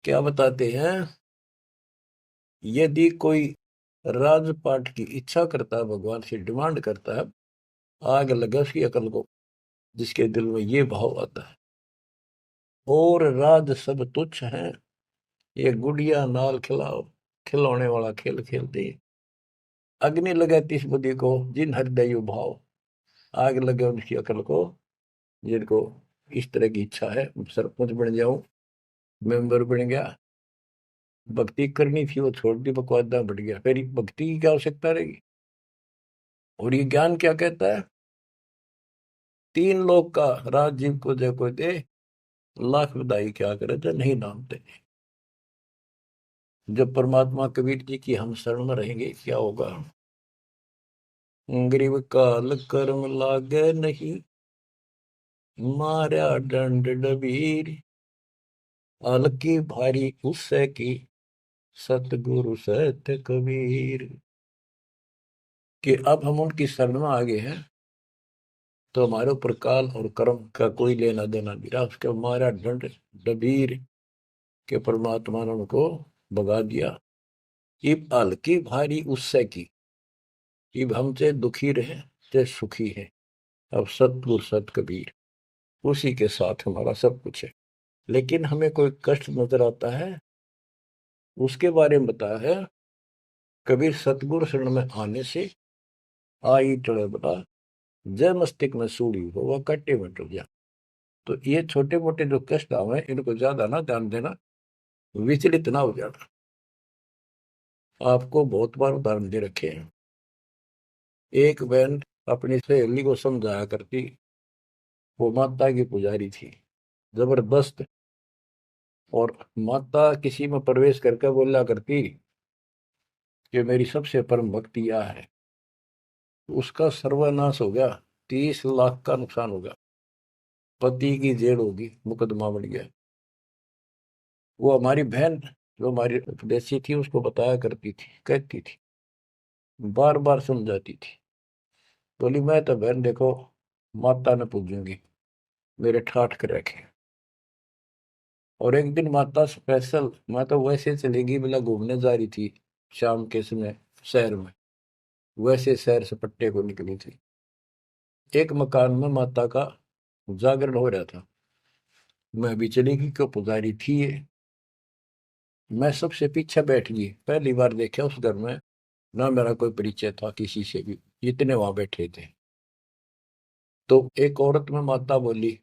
Speaker 1: क्या बताते हैं, यदि कोई राजपाट की इच्छा करता है, भगवान से डिमांड करता है, आग लगे उसकी अकल को, जिसके दिल में ये भाव आता है, और राज सब तुच्छ है, ये गुड़िया नाल खिलाओ, खिलौने वाला खेल खेलते हैं। अग्नि लगे तिस बुद्धि को, जिन हृदय भाव, आग लगे उनकी अकल को, जिनको इस तरह की इच्छा है, सरपंच बन जाऊं, मेंबर बन गया, भक्ति करनी थी वो छोड़ दी, बकवादा बढ़ गया, फिर भक्ति की क्या आवश्यकता रहेगी। और ये ज्ञान क्या कहता है, तीन लोग का राजीव को जय कोई दे, लाख बधाई क्या करे जो नहीं नामते। जब परमात्मा कबीर जी की हम शरण में रहेंगे, क्या होगा, गरीब काल कर्म लागे नहीं, मारा दंड डबीर, अलकी भारी उससे की, सतगुरु सत्य कबीर। कि अब हम उनकी शरण में आ गए हैं, तो हमारे ऊपर काल और कर्म का कोई लेना देना नहीं रहा, उसके मारा दंड डबीर के परमात्मा ने उनको भगा दिया। इब हल्की भारी उससे की, इब हमसे दुखी रहे ते सुखी है, अब सतगुरु सत कबीर, उसी के साथ हमारा सब कुछ है। लेकिन हमें कोई कष्ट नजर आता है, उसके बारे में बताया है कबीर, सतगुरु शरण में आने से आई टड़े बता, जय मस्तिष्क में सूड़ी हो वह कट्टे में टूट जा। तो ये छोटे मोटे जो कष्ट आवे, इनको ज्यादा ना ध्यान देना, विचलित ना हो जाना। आपको बहुत बार उदाहरण दे रखे हैं। एक बहन अपनी सहेली को समझाया करती, वो माता की पुजारी थी जबरदस्त, और माता किसी में प्रवेश करके बोला करती कि मेरी सबसे परम भक्ति यह है, उसका सर्वनाश हो गया, 30 लाख का नुकसान हो गया, पति की जेल होगी, मुकदमा बन गया। वो हमारी बहन जो हमारी उपदेशी थी, उसको बताया करती थी, कहती थी, बार बार समझाती थी, बोली मैं तो बहन देखो माता ने पूजूंगी, मेरे ठाठ कर रखे। और एक दिन माता स्पेशल, मैं तो वैसे चलेगी बिना घूमने जा रही थी शाम के समय शहर में, वैसे शहर से पट्टे को निकली थी। एक मकान में माता का जागरण हो रहा था, मैं भी चलेगी, क्यों पुजारी थी ये। मैं सबसे पीछे बैठ गई, पहली बार देखा उस घर में, ना मेरा कोई परिचय था किसी से भी, इतने वहां बैठे थे। तो एक औरत में माता बोली,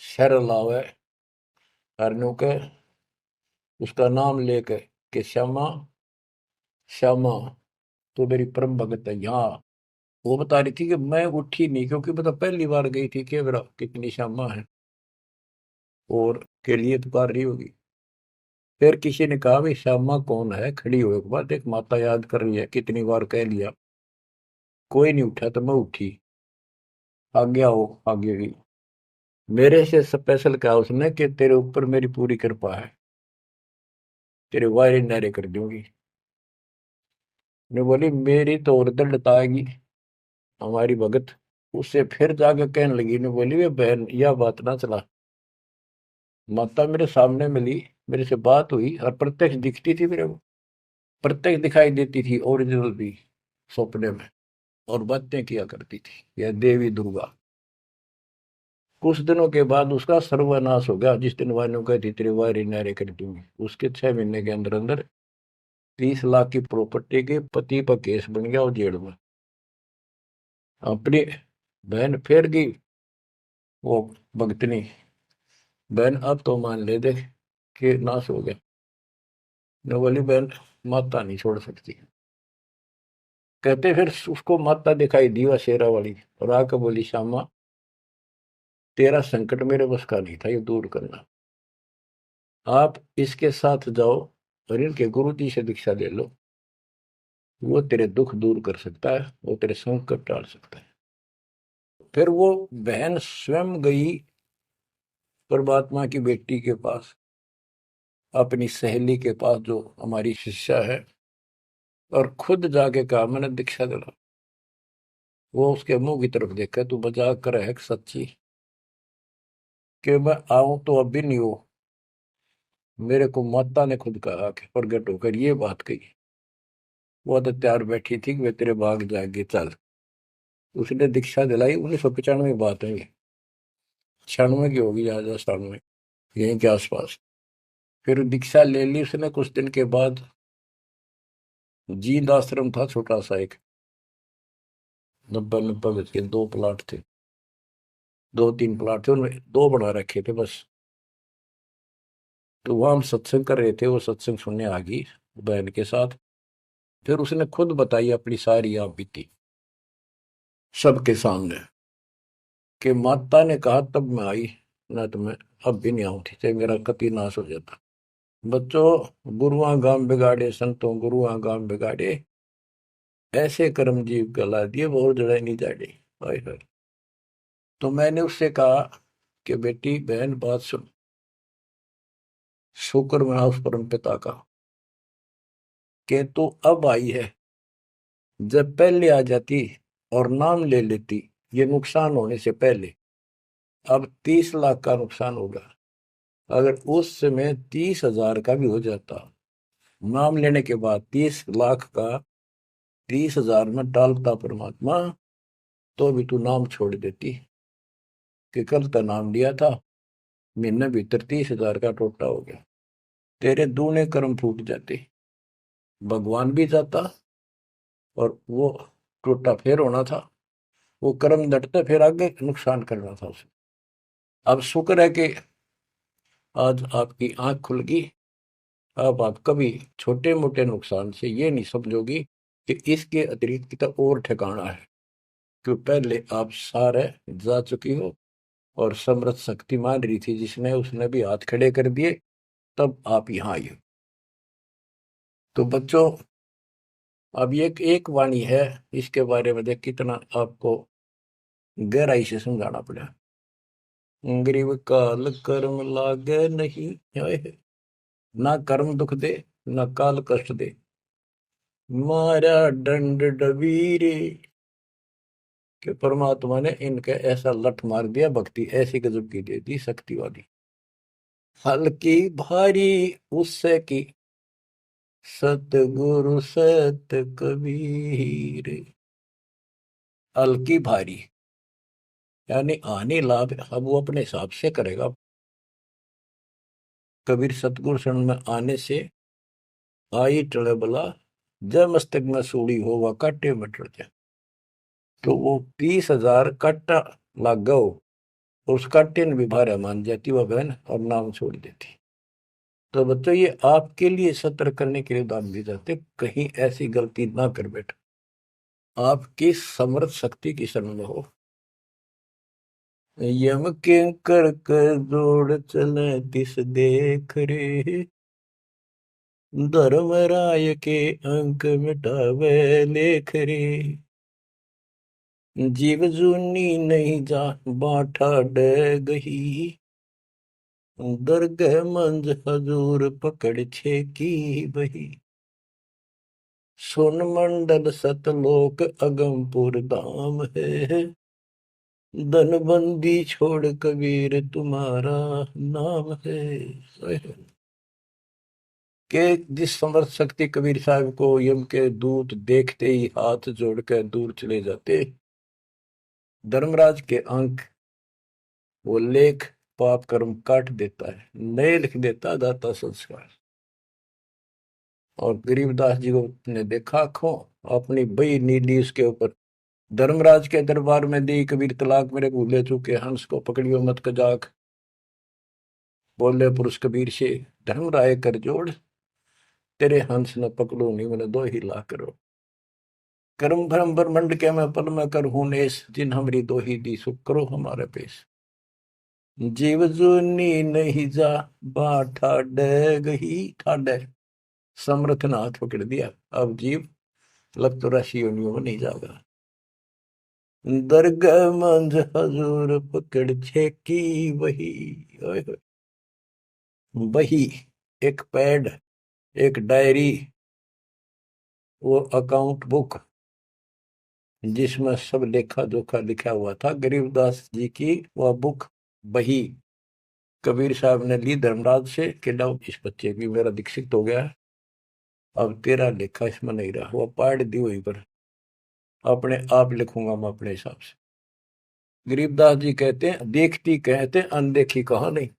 Speaker 1: शर लावे हरनू के, उसका नाम लेके कि श्यामा, श्यामा तो मेरी परम भगत है यहाँ। वो बता रही थी कि मैं उठी नहीं, क्योंकि पता पहली बार गई थी कि मेरा कितनी श्यामा है और के लिए पुकार रही होगी। फिर किसी ने कहा, भाई श्यामा कौन है, खड़ी हुए के बाद एक माता याद कर रही है, कितनी बार कह लिया, कोई नहीं उठा तो मैं उठी, आगे आओ, आगे गई। मेरे से स्पेशल कहा उसने कि तेरे ऊपर मेरी पूरी कृपा है, तेरे वायरे नारे कर दूंगी। ने बोली मेरी तो और दंडता आएगी हमारी भगत। उससे फिर जाके कहने लगी, ने बोली वे बहन यह बात ना चला, माता मेरे सामने मिली, मेरे से बात हुई और प्रत्यक्ष दिखती थी मेरे को, प्रत्यक्ष दिखाई देती थी, ओरिजिनल भी सपने में, और बातें किया करती थी, यह देवी दुर्गा। कुछ दिनों के बाद उसका सर्वनाश हो गया, जिस दिन वायु कहती तेरे वायरे नारे कर दूंगी, उसके 6 महीने के अंदर अंदर 30 लाख की प्रॉपर्टी के पति पर केस बन गया और जेल में। अपनी बहन फिर गई, वो भगतनी बहन, अब तो मान ले दे कि नाश हो गया। न बोली बहन माता नहीं छोड़ सकती। कहते फिर उसको माता दिखाई दी शेरा वाली, और आकर बोली श्यामा तेरा संकट मेरे बस का नहीं था ये दूर करना, आप इसके साथ जाओ और इनके गुरु जी से दीक्षा ले लो, वो तेरे दुख दूर कर सकता है, वो तेरे संकट टाल सकता है। फिर वो बहन स्वयं गई परमात्मा की बेटी के पास, अपनी सहेली के पास जो हमारी शिष्या है, और खुद जाके कहा मैंने दीक्षा दिला। वो उसके मुंह की तरफ देखा, तू मजाक कर है सच्ची, कि मैं आऊं तो अब भी नहीं हो, मेरे को माता ने खुद कहा कि प्रगट होकर ये बात कही। वो तो तैयार बैठी थी कि वे तेरे भाग जाएंगे चल। उसने दीक्षा दिलाई, 1995 की बात है ये, 96 की होगी, ज्यादा 97, यहीं के आसपास। फिर दीक्षा ले ली उसने, कुछ दिन के बाद जींद आश्रम था छोटा सा एक, 90 90 गज के 2 प्लाट थे, 2 3 प्लाट थे, उनमें 2 बना रखे थे बस। तो वहां हम सत्संग कर रहे थे, वो सत्संग सुनने आ गई बहन के साथ। फिर उसने खुद बताई अपनी सारी आप बीती सबके सामने, कि माता ने कहा तब मैं आई, ना तो मैं अब भी नहीं आऊं थी, चाहे मेरा कति नाश हो जाता। बच्चों गुरुआ गांव बिगाड़े संतों, गुरुआ गांव बिगाड़े, ऐसे कर्म जीव गला दिए बहुत जड़े नहीं जाड़े। हाय हाय। तो मैंने उससे कहा कि बेटी बहन बात सुन, शुक्र मना उस परम पिता का कि तू अब आई है, जब पहले आ जाती और नाम ले लेती ये नुकसान होने से पहले, अब 30 लाख का नुकसान होगा। अगर उस समय 30,000 का भी हो जाता, नाम लेने के बाद 30 लाख का 30,000 में डालता परमात्मा, तो भी तू नाम छोड़ देती, कि कल तो नाम लिया था, महीने भीतर 30,000 का टोटा हो गया, तेरे दूने कर्म फूट जाते, भगवान भी जाता, और वो टोटा फिर होना था, वो कर्म डटते फिर आगे नुकसान करना था उसे। अब शुक्र है कि आज आपकी आंख खुल गई, अब आप कभी छोटे मोटे नुकसान से ये नहीं समझोगी कि इसके अतिरिक्त तो और ठिकाना है, क्यों पहले आप सारे जा चुकी हो, और समृद्ध शक्ति मान रही थी जिसने, उसने भी हाथ खड़े कर दिए, तब आप यहाँ आई हो। तो बच्चों अब ये एक वाणी है, इसके बारे में देख कितना आपको गहराई से समझाना पड़ा। ग्रीव काल कर्म लागे नहीं, ना कर्म दुख दे, ना काल कष्ट दे, मारा दंड डबीरे, कि परमात्मा ने इनके ऐसा लठ मार दिया, भक्ति ऐसी गजब की दे दी शक्ति वाली। हल्की भारी उससे की, सतगुरु सत कबीर। हल्की भारी यानी आने लाभ अब वो अपने हिसाब से करेगा। कबीर सतगुरु शरण में आने से आई टले बला, जय मस्तक में सूड़ी हो वह काटे में टल जाए। तो वो 20,000 काटा लाग गो, उस काटे ने भी भारा मान जाती वह बहन और नाम छोड़ देती। तो बच्चों ये आपके लिए सतर्क करने के लिए दान दी जाते, कहीं ऐसी गलती ना कर बैठो, आपकी समर्थ शक्ति की शरण में हो। यम के कर कर जोड़ चले तिस देख रे, धर्मराय के अंक मिटावे लेख रे, जीव जूनी नहीं जा बाठा डे गही, दरगह मंज हजूर पकड़ छे की बही, सुन मंडल सतलोक अगमपुर धाम है, धनबंदी छोड़ कबीर तुम्हारा नाम है। कि जिस समर्थ शक्ति कबीर साहब को यम के दूत देखते ही हाथ जोड़कर दूर चले जाते, धर्मराज के अंक वो लेख पाप कर्म काट देता है, नए लिख देता दाता संस्कार। और गरीबदास जी को ने देखा आंखों, अपनी बई नीली उसके ऊपर, धर्मराज के दरबार में दी कबीर तलाक मेरे भूले चूके, हंस को पकड़ियो मत कजाक, बोले पुरुष कबीर से धर्मराय कर जोड़, तेरे हंस न पकड़ो नहीं मैंने दो ही ला करो, कर्म भरम ब्रह्मंड के मैं पल में कर हूं नेस, जिन हमरी दो ही दी सुख करो हमारे पेश, जीव जूनी नहीं जा बा ठाडे गही, ठाडे समर्थ ने हाथ पकड़ दिया, अब जीव लग तो राशि योनियों में नहीं जाएगा, दरगाह मंझ हजूर पकड़ छेकी वही, ओए होए। वही एक पैड, एक डायरी, वो अकाउंट बुक जिसमें सब लेखा जोखा लिखा हुआ था, गरीबदास जी की वह बुक बही कबीर साहब ने ली धर्मराज से कि लो इस बच्चे की मेरा दीक्षित हो गया, अब तेरा लेखा इसमें नहीं रहा, वो पाड़ दी वहीं पर, अपने आप लिखूंगा मैं अपने हिसाब से। गरीबदास जी कहते हैं देखती कहते अनदेखी कहा नहीं,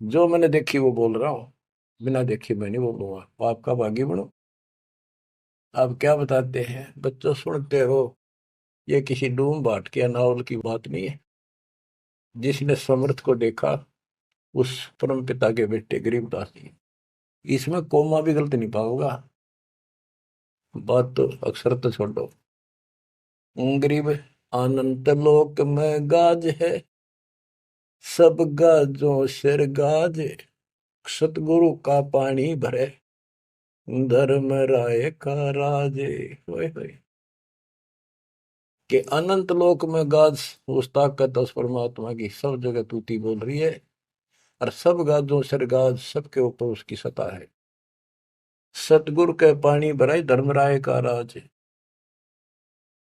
Speaker 1: जो मैंने देखी वो बोल रहा हूँ, बिना देखे मैं नहीं बोलूंगा, आपका भागी बनो। आप क्या बताते हैं बच्चों, सुनते हो, ये किसी डूम बाट के नावल की बात नहीं है, जिसने समर्थ को देखा उस परम पिता के बेटे गरीबदास जी, इसमें कोमा भी गलत नहीं पाओगा, बात तो अक्सर तो छोड़ो। गरीब अनंत लोक में गाज है, सब गाजों सिर गाज, सतगुरु का पानी भरे, धर्म राय का राजे, होए होए। कि अनंत लोक में गाज उस ताकत उस परमात्मा की सब जगह तूती बोल रही है, और सब गाजों सिर गाज, सबके ऊपर उसकी सत्ता है, सतगुरु के पानी भराई धर्मराय का राज,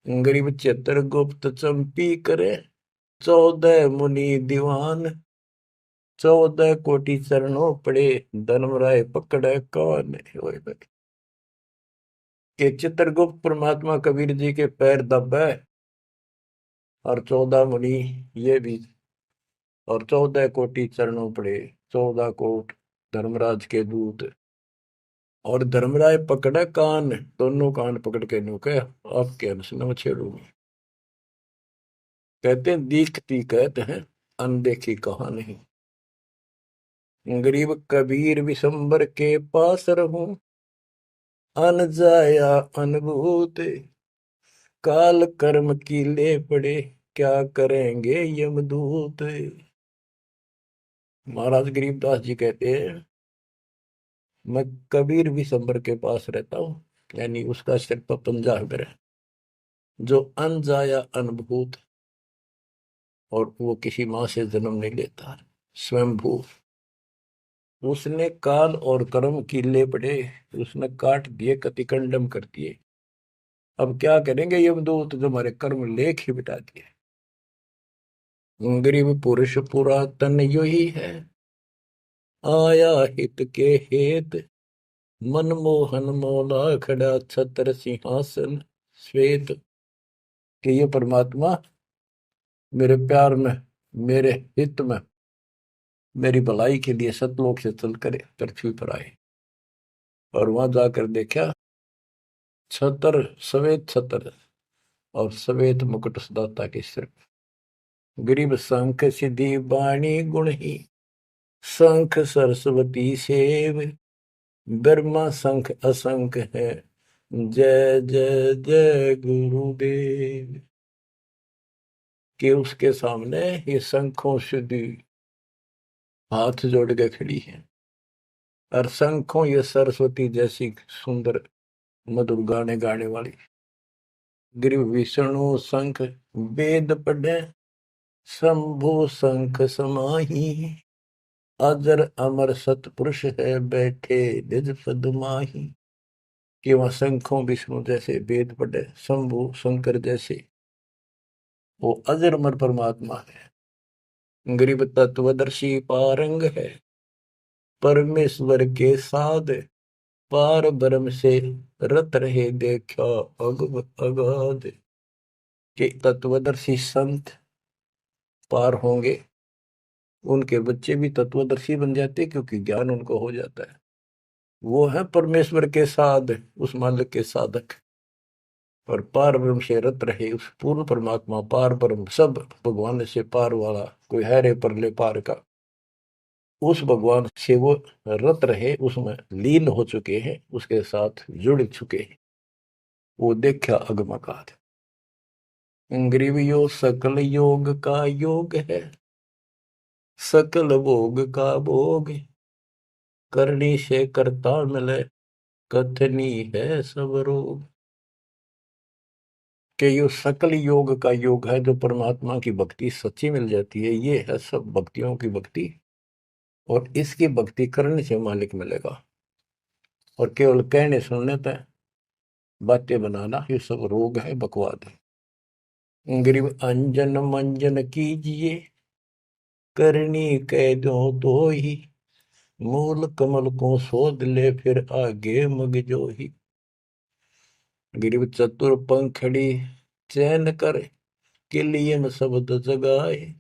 Speaker 1: गरीब चित्र गुप्त चंपी करे, 14 मुनि दीवान, 14 कोटि चरणों पड़े, धर्मराय पकड़े कौन, के चित्रगुप्त परमात्मा कबीर जी के पैर दबे, और 14 मुनि ये भी, और 14 कोटि चरणों पड़े, 14 कोट धर्मराज के दूत, और धर्मराय पकड़े कान, दोनों कान पकड़ के नुके आपके अंश न छेड़ूंगी। कहते हैं दीखती कहते हैं अनदेखी कहा नहीं, गरीब कबीर विशंबर के पास रहूं, अन जाया अनुभूत, काल कर्म की ले पड़े, क्या करेंगे यमदूत। महाराज गरीबदास जी कहते हैं मैं कबीर विशंबर के पास रहता हूँ, यानी उसका सिर पर पंजा है मेरे, जो अन जाया अनुभूत, और वो किसी माँ से जन्म नहीं लेता, स्वयंभू, उसने काल और कर्म की ले पड़े, उसने काट दिए, कतिकंडम कर दिए, अब क्या करेंगे यमदूत, जो हमारे कर्म लेख ही बिटा दिए। गरीब पुरुष पुरातन यो ही है, आया हित के हेत, मनमोहन मौला खड़ा छत्र सिंहासन श्वेत, कि ये परमात्मा मेरे प्यार में, मेरे हित में, मेरी भलाई के लिए सतलोक से चल कर पृथ्वी पर आए, और वहां जाकर देखा छतर, श्वेत छतर, और सवेत मुकुट सदाता के सिर। गरीब शंख सिद्धि बाणी गुण ही, शंख सरस्वती सेव। ब्रह्मा शंख असंख है, जय जय जय गुरुदेव। कि उसके सामने ये शंखों सिद्धि हाथ जोड़ के खड़ी है, और शंखों ये सरस्वती जैसी सुंदर मधुर गाने गाने वाली। गिरि विष्णु शंख वेद पढ़े, शंभु शंख समाही। अजर अमर सतपुरुष है, बैठे निज पद माही। कि वह शंखों विष्णु जैसे वेद पढ़े, शंभु शंकर जैसे वो अजर अमर परमात्मा है। गरीब तत्वदर्शी पारंग है, परमेश्वर के साध। पार ब्रह्म से रत रहे, देखा अग अगाध। के तत्वदर्शी संत पार होंगे, उनके बच्चे भी तत्वदर्शी बन जाते, क्योंकि ज्ञान उनको हो जाता है। वो है परमेश्वर के साध, उस मालिक के साधक। और पार ब्रह्म से रत रहे, उस पूर्ण परमात्मा पार ब्रह्म सब भगवान से पार वाला, कोई है रे परले पार का, उस भगवान से वो रत रहे, उसमें लीन हो चुके हैं, उसके साथ जुड़ चुके हैं। वो देखा अगमकात। ग्रीव योग सकल योग का योग है, सकल भोग का भोग। करनी से करता मिले, कथनी है सब रोग। कि ये सकल योग का योग है, जो परमात्मा की भक्ति सच्ची मिल जाती है, ये है सब भक्तियों की भक्ति। और इसकी भक्ति करने से मालिक मिलेगा, और केवल कहने सुनने तक बातें बनाना ये सब रोग है, बकवाद है। गरीब अंजन मंजन कीजिए, करनी कह दो तो ही। मूल कमल को शोध ले, फिर आगे मग जो ही। गरीब चतुर पंखड़ी चैन कर, के लिए में शब्द जगाए।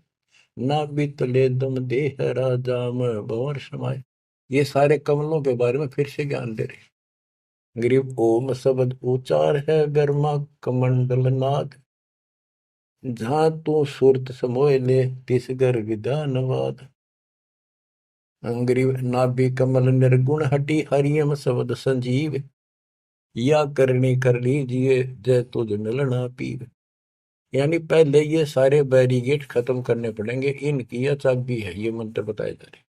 Speaker 1: ना बीतले दम देह राजा में भंवर समाये। ये सारे कमलों के बारे में फिर से ज्ञान दे रहे। गरीब ओम शब्द उचार है, ब्रह्मा कमंडल नाद। जहां तू सुरत समोय ले, तिस घर विधानवाद। गरीब नाभि कमल निर्गुण हटी, हरियम शब्द संजीव। या करनी कर लीजिए, जय तुझ मिलना पीर। यानी पहले ये सारे बैरिगेट खत्म करने पड़ेंगे, इनकी यह चाबी है, ये मंत्र बताए जा रहे।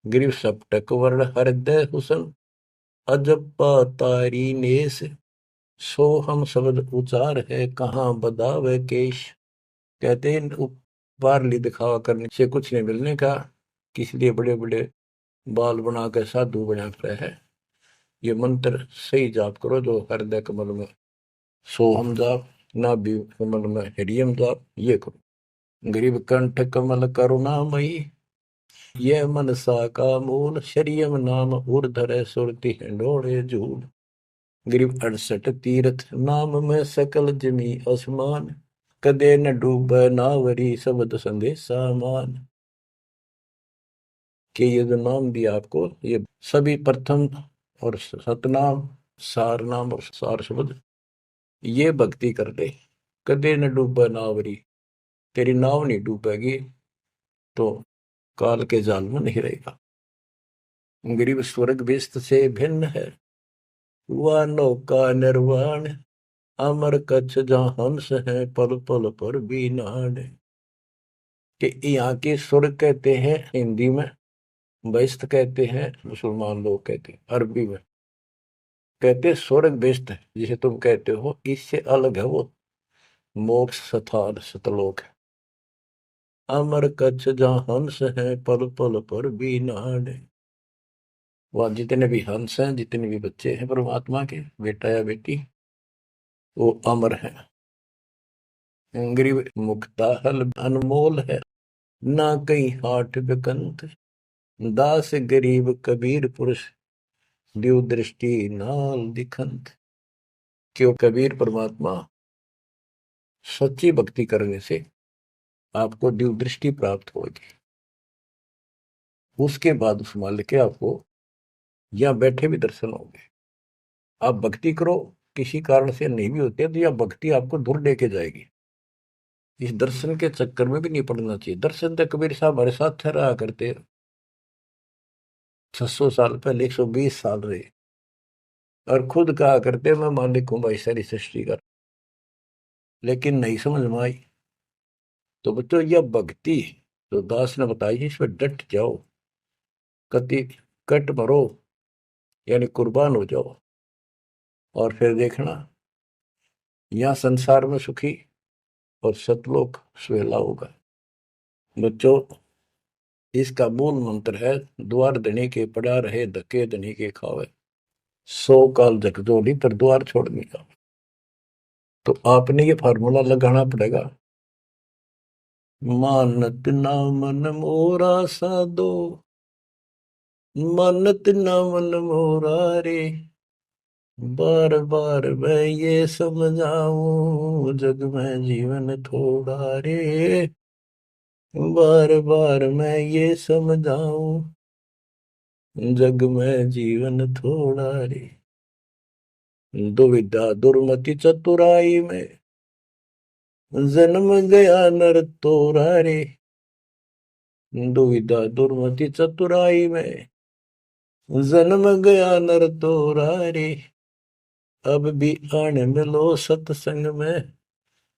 Speaker 1: गिरिव सप्तक वर्ण हृदय हुसन, अजब तारी नेस। सो हम शब्द उचार है, कहाँ बदावे केश। कहते हैं बारली दिखावा करने से कुछ नहीं मिलने का, किसलिए बड़े बड़े बाल बना के साधु बना रहे है। ये मंत्र सही जाप करो, जो हृदय कमल में सोहम जाप, नाभि कमल में हरियम जाप, ये करो। गरीब कंठ कमल करुणामयी, यह मनसा का मूल। शरीयम नाम ऊर्धर सुरति हिंडोड़े झूल। गरीब 68 तीर्थ नाम में, सकल जमी आसमान। कदे न डूब नावरी, शब्द संदेशा मान। कि ये जो नाम दिया आपको, ये सभी प्रथम और सतनाम, सार नाम और सार शब्द, ये भक्ति कर ले। कदे न डूबा नावरी, तेरी नाव नहीं डूबेगी, तो काल के जाल में नहीं रहेगा। गरीब स्वर्ग बेस्त से भिन्न है, वह नौका निर्वाण। अमर कच्छ जहाँ हंस है, पल पल पर बीनाड। कि यहाँ के स्वर्ग कहते हैं हिंदी में, बेस्त कहते हैं मुसलमान लोग कहते हैं, अरबी में कहते हैं स्वर्ग बेस्त है, जिसे तुम कहते हो, इससे अलग है वो मोक्ष स्थान सतलोक है। अमर कच्छ जहाँ हंस है, पल पल पर बीनाड। वह जितने भी हंस हैं, जितने भी बच्चे हैं परमात्मा के, बेटा या बेटी, वो अमर है। गरीब मुक्ता हल अनमोल है, ना कहीं हाट बिकंत। दास गरीब कबीर पुरुष, दिव दृष्टि नाल दिखंत। क्यों कबीर परमात्मा सच्ची भक्ति करने से आपको दिव दृष्टि प्राप्त होगी। उसके बाद उस मालिक के आपको यहाँ बैठे भी दर्शन होंगे। आप भक्ति करो, किसी कारण से नहीं भी होती है तो यह भक्ति आपको दूर लेके जाएगी। इस दर्शन के चक्कर में भी नहीं पड़ना चाहिए। दर्शन तो कबीर साहब हमारे साथ रहा करते, 600 साल पहले, 120 साल रहे, और खुद कहा करते मैं मालिक हूं भाई सारी सृष्टि का। लेकिन नहीं समझ में आई। तो बच्चों यह भक्ति तो दास ने बताई, इस पर डट जाओ, कति कट मरो, यानी कुर्बान हो जाओ, और फिर देखना यहाँ संसार में सुखी और सतलोक सुहेला होगा। बच्चों इसका मूल मंत्र है, द्वार धनी के पड़ा रहे, धक्के धनी के खावे, 100 काल झकझोली पर द्वार छोड़ने का। तो आपने ये फार्मूला लगाना पड़ेगा। मानत ना मन मोरा साधो, मानत ना मन मोरा रे, बार बार मैं ये समझाऊं, जग में जीवन थोड़ा रे, बार बार मैं ये समझाऊं, जग में जीवन थोड़ा रे। दुविधा दुर्मति चतुराई में, जन्म गया नर तोरा रे, दुविधा दुर्मति चतुराई में, जन्म गया नर तोरा रे, अब भी आने मिलो सत्संग में,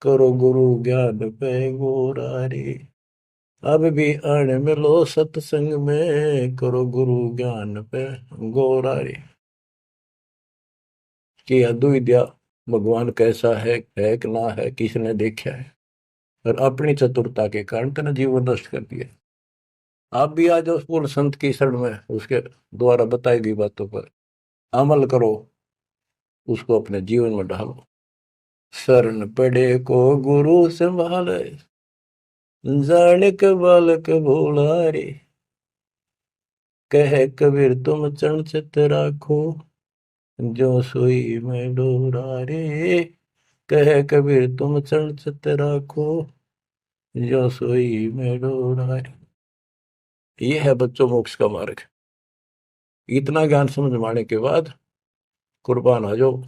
Speaker 1: करो गुरु ज्ञान पे गोरा रे, अब भी आने मिलो सत्संग में, करो गुरु ज्ञान पे गोरा रे। कि अद्विद्या भगवान कैसा है कि ना है, किसने देखा है, और अपनी चतुरता के कारण तेने जीवन नष्ट कर दिया। आप भी आ जाओ पूर्ण संत की शरण में, उसके द्वारा बताई गई बातों पर अमल करो, उसको अपने जीवन में ढालो। शरण पड़े को गुरु संभाले, जाने के बालक भोला रे, कह कबीर तुम चरण चित राखो, जो सोई में डोरा रे, कह कबीर तुम चरण चित राखो, जो सोई में डोरा रे। ये है बच्चों मोक्ष का मार्ग। इतना ज्ञान समझ में आने के बाद कुर्बान हो जाओ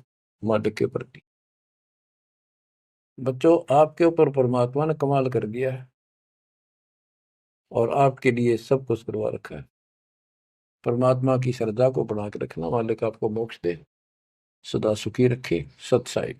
Speaker 1: मालिक के प्रति। बच्चों आपके ऊपर परमात्मा ने कमाल कर दिया है और आपके लिए सब कुछ करवा रखा है। परमात्मा की श्रद्धा को बना के रखना, मालिक आपको मोक्ष दे, सदा सुखी रखे। सत साई।